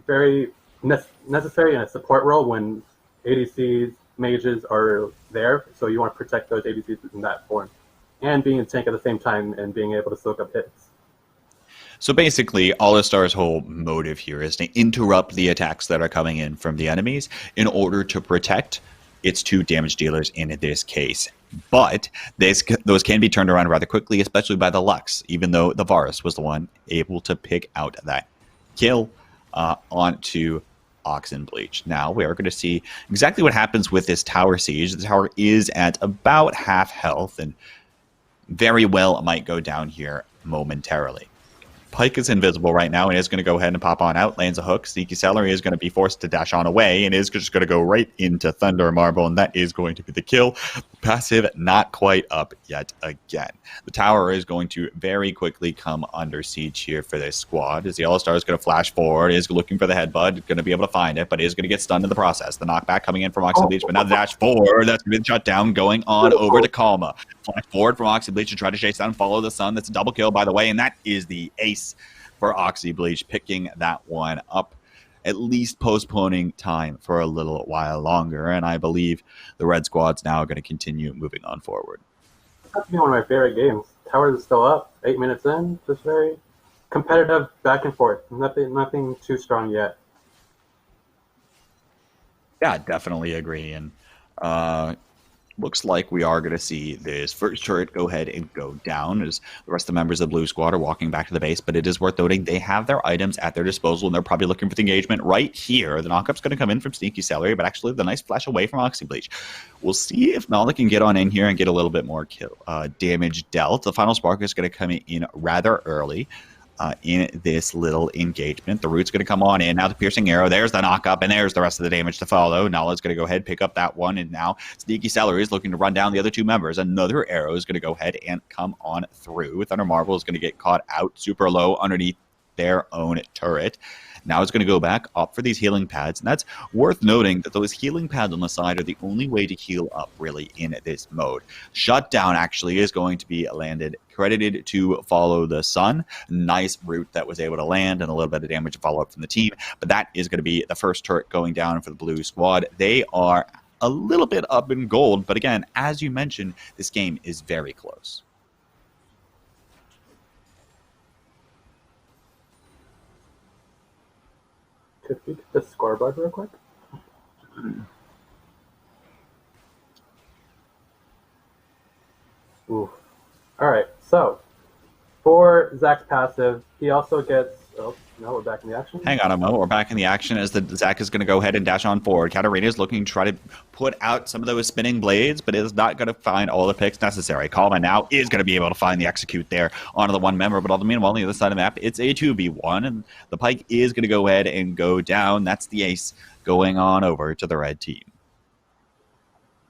very necessary in a support role when ADCs, mages are there. So you want to protect those ADCs in that form, and being in tank at the same time and being able to soak up hits. So basically, Alistar's whole motive here is to interrupt the attacks that are coming in from the enemies in order to protect its two damage dealers in this case. But those can be turned around rather quickly, especially by the Lux, even though the Varus was the one able to pick out that kill onto Oxen Bleach. Now we are going to see exactly what happens with this tower siege. The tower is at about half health and very well might go down here momentarily. Pike is invisible right now and is going to go ahead and pop on out, lands a hook. Sneaky Celery is going to be forced to dash on away and is just going to go right into Thunder Marble, and that is going to be the kill. Passive not quite up yet again. The tower is going to very quickly come under siege here for this squad as the All-Star is going to flash forward, is looking for the headbutt, going to be able to find it, but is going to get stunned in the process. The knockback coming in from Oxy Bleach, but now the dash forward, that's going to be the shutdown going on over to Kalma. Flash forward from Oxy Bleach to try to chase down and follow the sun. That's a double kill, by the way, and that is the ace for Oxy Bleach, picking that one up, at least postponing time for a little while longer. And I believe the Red Squad's now going to continue moving on forward. That's been one of my favorite games. Towers is still up, 8 minutes in, just very competitive back and forth. Nothing too strong yet. Yeah, definitely agree. And looks like we are going to see this first turret go ahead and go down as the rest of the members of the Blue Squad are walking back to the base. But it is worth noting they have their items at their disposal, and they're probably looking for the engagement right here. The knockup's going to come in from Sneaky Celery, but actually the nice flash away from Oxy Bleach. We'll see if Nala can get on in here and get a little bit more damage dealt. The final spark is going to come in rather early. In this little engagement. The root's going to come on in. Now the piercing arrow. There's the knock up, and there's the rest of the damage to follow. Nala's going to go ahead, pick up that one, and now Sneaky Celery is looking to run down the other two members. Another arrow is going to go ahead and come on through. Thunder Marble is going to get caught out super low underneath their own turret. Now it's going to go back up for these healing pads, and that's worth noting that those healing pads on the side are the only way to heal up really in this mode. Shutdown actually is going to be landed, credited to Follow the Sun. Nice route that was able to land and a little bit of damage to follow up from the team, but that is going to be the first turret going down for the Blue Squad. They are a little bit up in gold, but again, as you mentioned, this game is very close. Could we get the scoreboard real quick? Ooh. Alright, so for Zach's passive, he also gets... Oh, no, we're back in the action. Hang on a moment. We're back in the action as the Zach is going to go ahead and dash on forward. Katarina is looking to try to put out some of those spinning blades, but is not going to find all the picks necessary. Kalma now is going to be able to find the execute there onto the one member, but all the meanwhile, on the other side of the map, it's a 2v1, and the Pike is going to go ahead and go down. That's the ace going on over to the red team.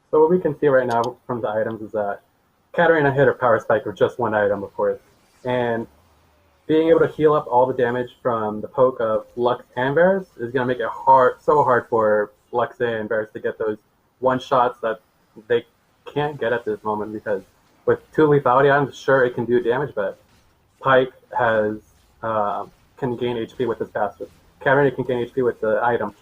So what we can see right now from the items is that Katarina hit her power spike with just one item, of course, and being able to heal up all the damage from the poke of Lux and Varus is going to make it so hard for Lux and Varus to get those one shots that they can't get at this moment, because with two lethality items, sure, it can do damage, but Pike can gain HP with his passive. Katarina can gain HP with the item.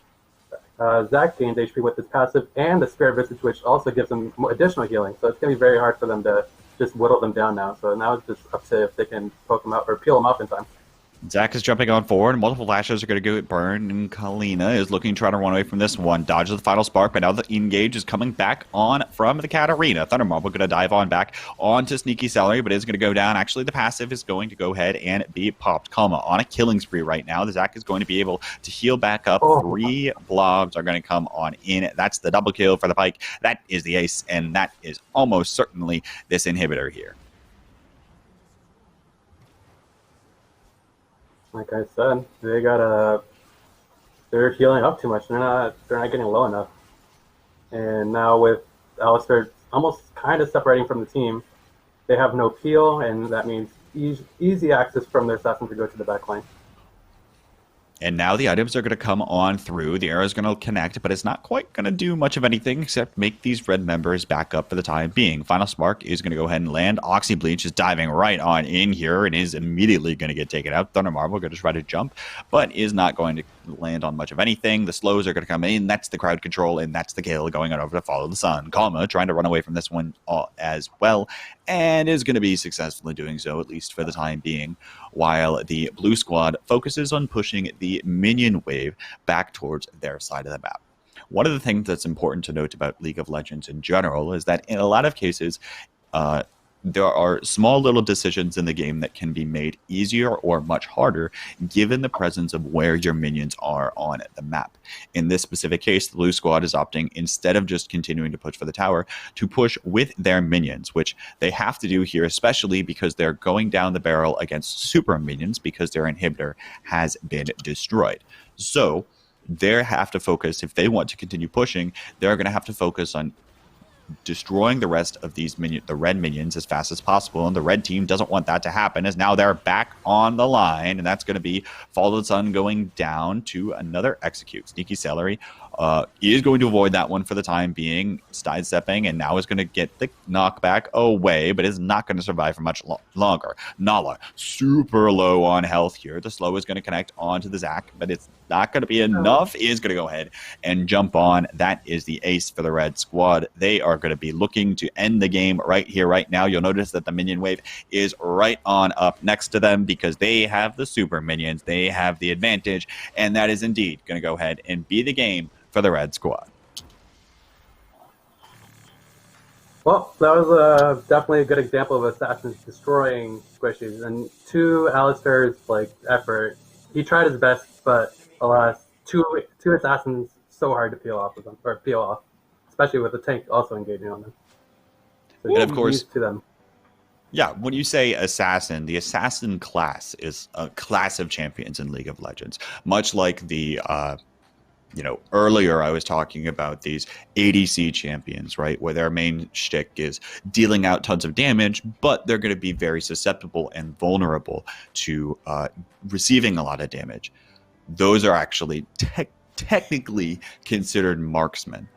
Zach gains HP with his passive and the Spirit Visage, which also gives them additional healing. So it's going to be very hard for them to just whittle them down now. So now it's just up to if they can poke them out or peel them off in time. Zach is jumping on forward. Multiple flashes are going to go get burned, and Kalina is looking to try to run away from this one. Dodges the final spark, but now the engage is coming back on from the Katarina. Thunder Marble going to dive on back onto Sneaky Celery, but is going to go down. Actually, the passive is going to go ahead and be popped. Kalma on a killing spree right now. The Zach is going to be able to heal back up. 3 blobs are going to come on in. That's the double kill for the Pike. That is the ace, and that is almost certainly this inhibitor here. Like I said, they're healing up too much. They're not getting low enough. And now with Alistair almost kind of separating from the team, they have no peel, and that means easy access from their assassin to go to the back line. And now the items are going to come on through. The arrow is going to connect, but it's not quite going to do much of anything except make these red members back up for the time being. Final Spark is going to go ahead and land. Oxy Bleach is diving right on in here and is immediately going to get taken out. Thunder Marble going to try to jump, but is not going to land on much of anything. The slows are going to come in. That's the crowd control, and that's the kill going on over to Follow the Sun. Kalma trying to run away from this one as well, and is going to be successfully doing so, at least for the time being, while the blue squad focuses on pushing the minion wave back towards their side of the map. One of the things that's important to note about League of Legends in general is that in a lot of cases, there are small little decisions in the game that can be made easier or much harder given the presence of where your minions are on the map. In this specific case, the blue squad is opting, instead of just continuing to push for the tower, to push with their minions, which they have to do here, especially because they're going down the barrel against super minions because their inhibitor has been destroyed. So they have to focus, if they want to continue pushing, they're going to have to focus on destroying the rest of these the red minions as fast as possible, and the red team doesn't want that to happen, as now they're back on the line, and that's going to be Follow the Sun going down to another execute. Sneaky Celery is going to avoid that one for the time being, sidestepping, and now is going to get the knockback away, but is not going to survive for much longer. Nala, super low on health here. The slow is going to connect onto the Zac, but it's not going to be enough. Is going to go ahead and jump on. That is the ace for the red squad. They are going to be looking to end the game right here, right now. You'll notice that the minion wave is right on up next to them because they have the super minions. They have the advantage, and that is indeed going to go ahead and be the game for the red squad. Well, that was definitely a good example of assassins destroying squishies, and to Alistair's effort, he tried his best, but alas, two assassins so hard to peel off, especially with the tank also engaging on them. So and of course, to them. Yeah, when you say assassin, the assassin class is a class of champions in League of Legends, much like the earlier I was talking about these ADC champions, right, where their main shtick is dealing out tons of damage, but they're going to be very susceptible and vulnerable to receiving a lot of damage. Those are actually technically considered marksmen,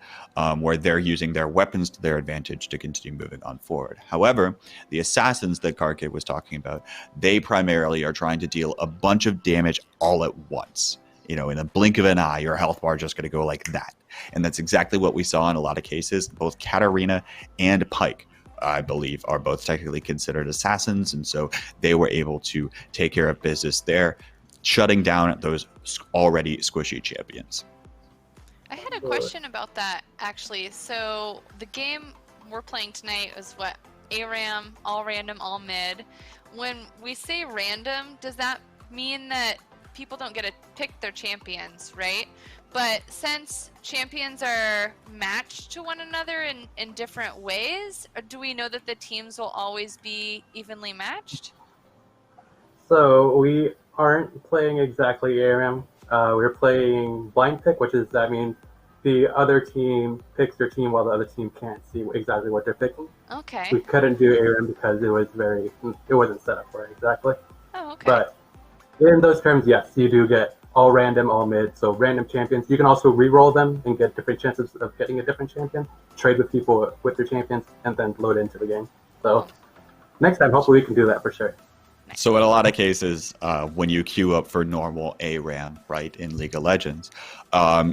where they're using their weapons to their advantage to continue moving on forward. However, the assassins that Karkid was talking about, they primarily are trying to deal a bunch of damage all at once. In a blink of an eye, your health bar is just going to go like that. And that's exactly what we saw in a lot of cases. Both Katarina and Pike, I believe, are both technically considered assassins. And so they were able to take care of business there, shutting down those already squishy champions. I had a question about that, actually. So the game we're playing tonight is what? ARAM, all random, all mid. When we say random, does that mean that people don't get to pick their champions, right? But since champions are matched to one another in different ways, or do we know that the teams will always be evenly matched? So we aren't playing exactly ARAM. We're playing blind pick, that means the other team picks their team while the other team can't see exactly what they're picking. Okay. We couldn't do ARAM because it wasn't set up for it exactly. Oh, okay. But in those terms, yes, you do get all random, all mid, so random champions. You can also re-roll them and get different chances of getting a different champion, trade with people with their champions, and then load into the game. So next time, hopefully we can do that for sure. So in a lot of cases, when you queue up for normal ARAM, right, in League of Legends,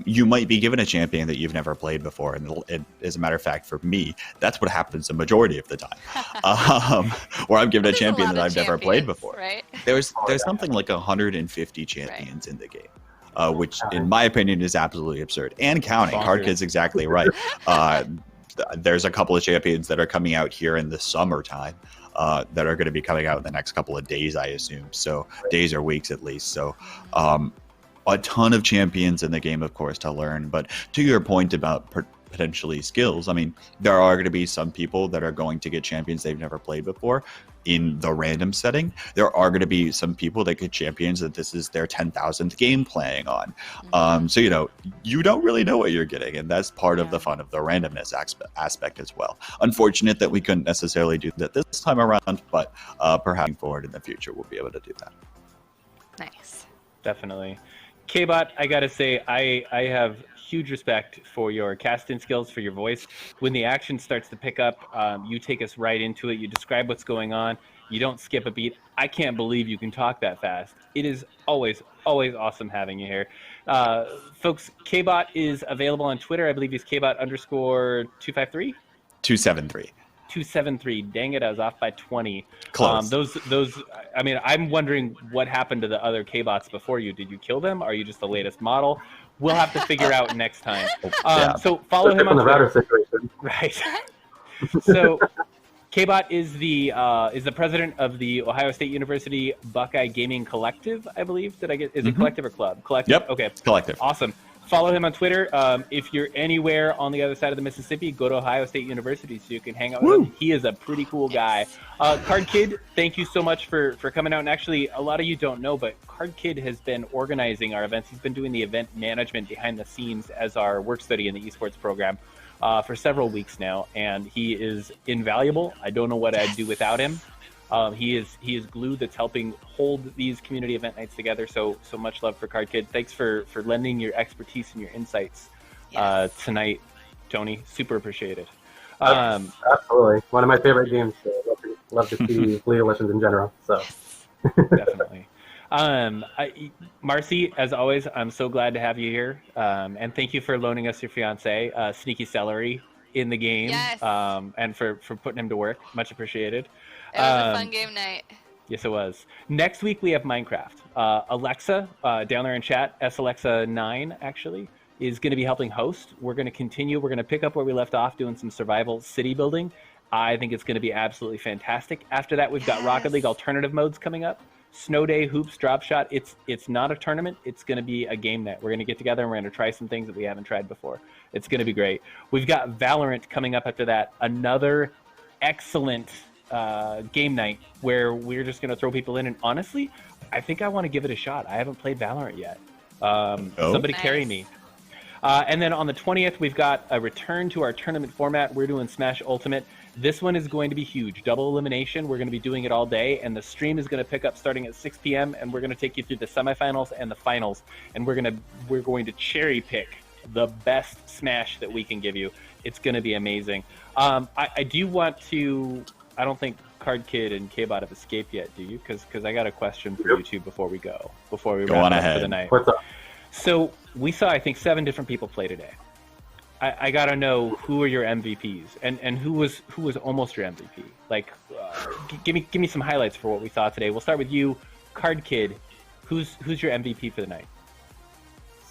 you might be given a champion that you've never played before. And as a matter of fact, for me, that's what happens the majority of the time, where I'm given a champion that I've never played before. Right? There's something like 150 champions in the game, which in my opinion is absolutely absurd and counting. Cardkid's exactly right. There's a couple of champions that are coming out here in the summertime. That are going to be coming out in the next couple of days, I assume. So days or weeks at least. So a ton of champions in the game, of course, to learn. But to your point about potentially skills, I mean, there are going to be some people that are going to get champions they've never played before in the random setting. There are going to be some people that get champions that this is their 10,000th game playing on. So, you don't really know what you're getting. And that's part of the fun of the randomness aspect as well. Unfortunate that we couldn't necessarily do that this time around, but perhaps forward in the future, we'll be able to do that. Nice. Definitely. K-Bot, I got to say, I have huge respect for your casting skills, for your voice. When the action starts to pick up, you take us right into it. You describe what's going on. You don't skip a beat. I can't believe you can talk that fast. It is always awesome having you here. Folks, K-Bot is available on Twitter. I believe he's K-Bot_253? 273. 273. Dang it, I was off by 20. Close. I mean, I'm wondering what happened to the other K-Bots before you. Did you kill them? Are you just the latest model? We'll have to figure out next time. So follow him on the Twitter. situation. Right. So K-Bot is the president of the Ohio State University Buckeye Gaming Collective, I believe. Is it collective or club? Collective. Yep. Okay. Collective. Awesome. Follow him on Twitter. If you're anywhere on the other side of the Mississippi, go to Ohio State University so you can hang out with him. He is a pretty cool guy. Card Kid, thank you so much for coming out. And actually, a lot of you don't know, but Card Kid has been organizing our events. He's been doing the event management behind the scenes as our work study in the esports program for several weeks now, and he is invaluable. I don't know what I'd do without him. He is glue that's helping hold these community event nights together. So much love for Card Kid. Thanks for lending your expertise and your insights tonight, Tony. Super appreciated. Absolutely, one of my favorite games. So love to see League of Legends in general. So definitely. Marcy, as always, I'm so glad to have you here. And thank you for loaning us your fiance, Sneaky Celery, in the game. Yes. And for putting him to work. Much appreciated. It was a fun game night. Yes, it was. Next week we have Minecraft. Alexa, down there in chat, SAlexa9 actually, is going to be helping host. We're going to continue. We're going to pick up where we left off doing some survival city building. I think it's going to be absolutely fantastic. After that, we've got Rocket League alternative modes coming up. Snow Day, Hoops, Drop Shot. It's not a tournament. It's going to be a game night. We're going to get together and we're going to try some things that we haven't tried before. It's going to be great. We've got Valorant coming up after that. Another excellent game night where we're just going to throw people in. And honestly, I think I want to give it a shot. I haven't played Valorant yet. Somebody carry me. And then on the 20th, we've got a return to our tournament format. We're doing Smash Ultimate. This one is going to be huge. Double elimination. We're going to be doing it all day. And the stream is going to pick up starting at 6 p.m. And we're going to take you through the semifinals and the finals. And we're going to cherry pick the best Smash that we can give you. It's going to be amazing. I do want to... I don't think Card Kid and K-Bot have escaped yet, do you? Because I got a question for you two before we wrap up for the night. What's up? So we saw, I think, 7 different people play today. I gotta know who are your MVPs and who was almost your MVP. Like, give me some highlights for what we saw today. We'll start with you, Card Kid. Who's your MVP for the night?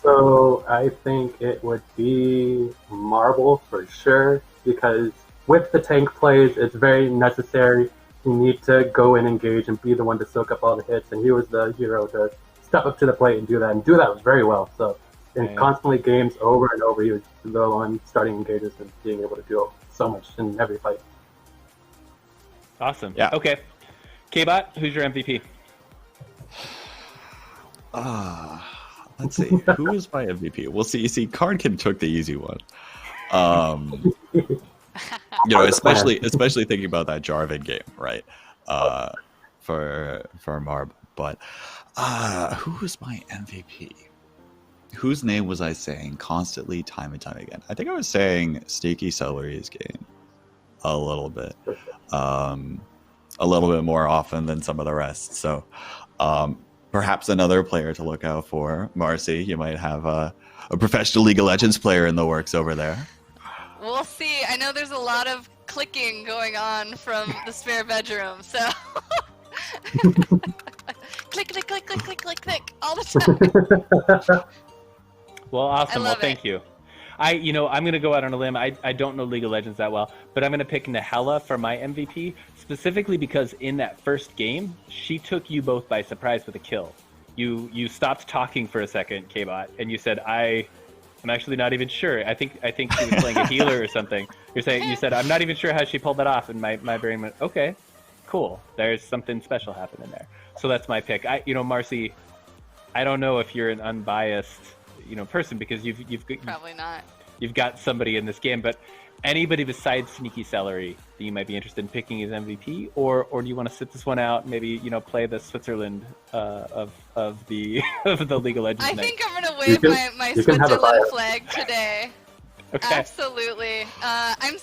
So I think it would be Marble for sure, because with the tank plays, it's very necessary. You need to go and engage and be the one to soak up all the hits, and he was the hero to step up to the plate and do that very well. So in constantly games over and over, he was the one starting engages and being able to do so much in every fight. Awesome. Yeah. Okay. K-Bot, who's your MVP? Let's see. Who was my MVP? Well, see, Card Kid took the easy one. Especially thinking about that Jarvan game, right? For Marb. But who was my MVP? Whose name was I saying constantly, time and time again? I think I was saying Sneaky Celery's game a little bit. a little bit more often than some of the rest. So perhaps another player to look out for. Marcy, you might have a professional League of Legends player in the works over there. We'll see. I know there's a lot of clicking going on from the spare bedroom, so click, click, click, click, click, click, click, all the time. Well, awesome. Well, love thank you. I'm going to go out on a limb. I don't know League of Legends that well, but I'm going to pick Nahela for my MVP, specifically because in that first game, she took you both by surprise with a kill. You stopped talking for a second, K-Bot, and you said, I'm actually not even sure. I think she was playing a healer or something. You said, I'm not even sure how she pulled that off, and my brain went, okay, cool. There's something special happening there. So that's my pick. Marcy, I don't know if you're an unbiased person, because you've Probably not. You've got somebody in this game, but anybody besides Sneaky Celery that you might be interested in picking as MVP, or do you want to sit this one out? Maybe play the Switzerland of the of the League of Legends. I night. think I'm gonna wave my Switzerland flag today. Okay. Absolutely. I'm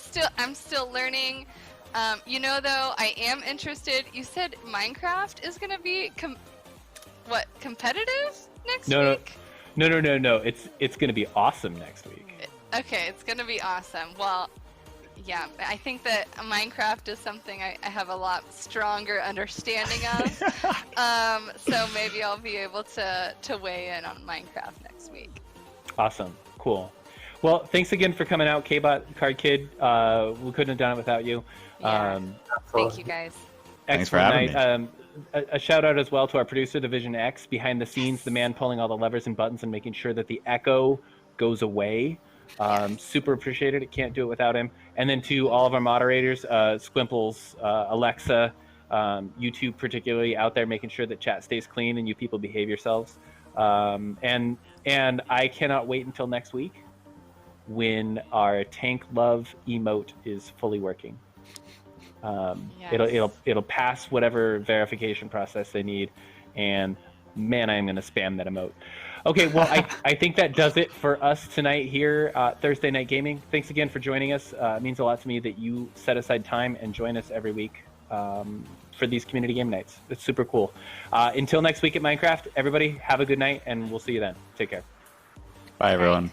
still learning. Though, I am interested. You said Minecraft is gonna be competitive next week? No. It's going to be awesome next week. Okay, it's going to be awesome. Well, yeah, I think that Minecraft is something I have a lot stronger understanding of. So maybe I'll be able to weigh in on Minecraft next week. Awesome. Cool. Well, thanks again for coming out, K-Bot, Card Kid. We couldn't have done it without you. Yeah. Thank you, guys. Thanks for having me. A shout out as well to our producer, Division X, behind the scenes, the man pulling all the levers and buttons and making sure that the echo goes away. Super appreciated it. Can't do it without him. And then to all of our moderators, Squimples, Alexa, YouTube particularly, out there making sure that chat stays clean and you people behave yourselves. And I cannot wait until next week when our Tank Love emote is fully working. Yes. It'll pass whatever verification process they need, and man, I'm going to spam that emote. Okay, well, I think that does it for us tonight here, Thursday Night Gaming. Thanks again for joining us. It means a lot to me that you set aside time and join us every week for these community game nights. It's super cool. Until next week at Minecraft, everybody have a good night, and we'll see you then. Take care. Bye, everyone.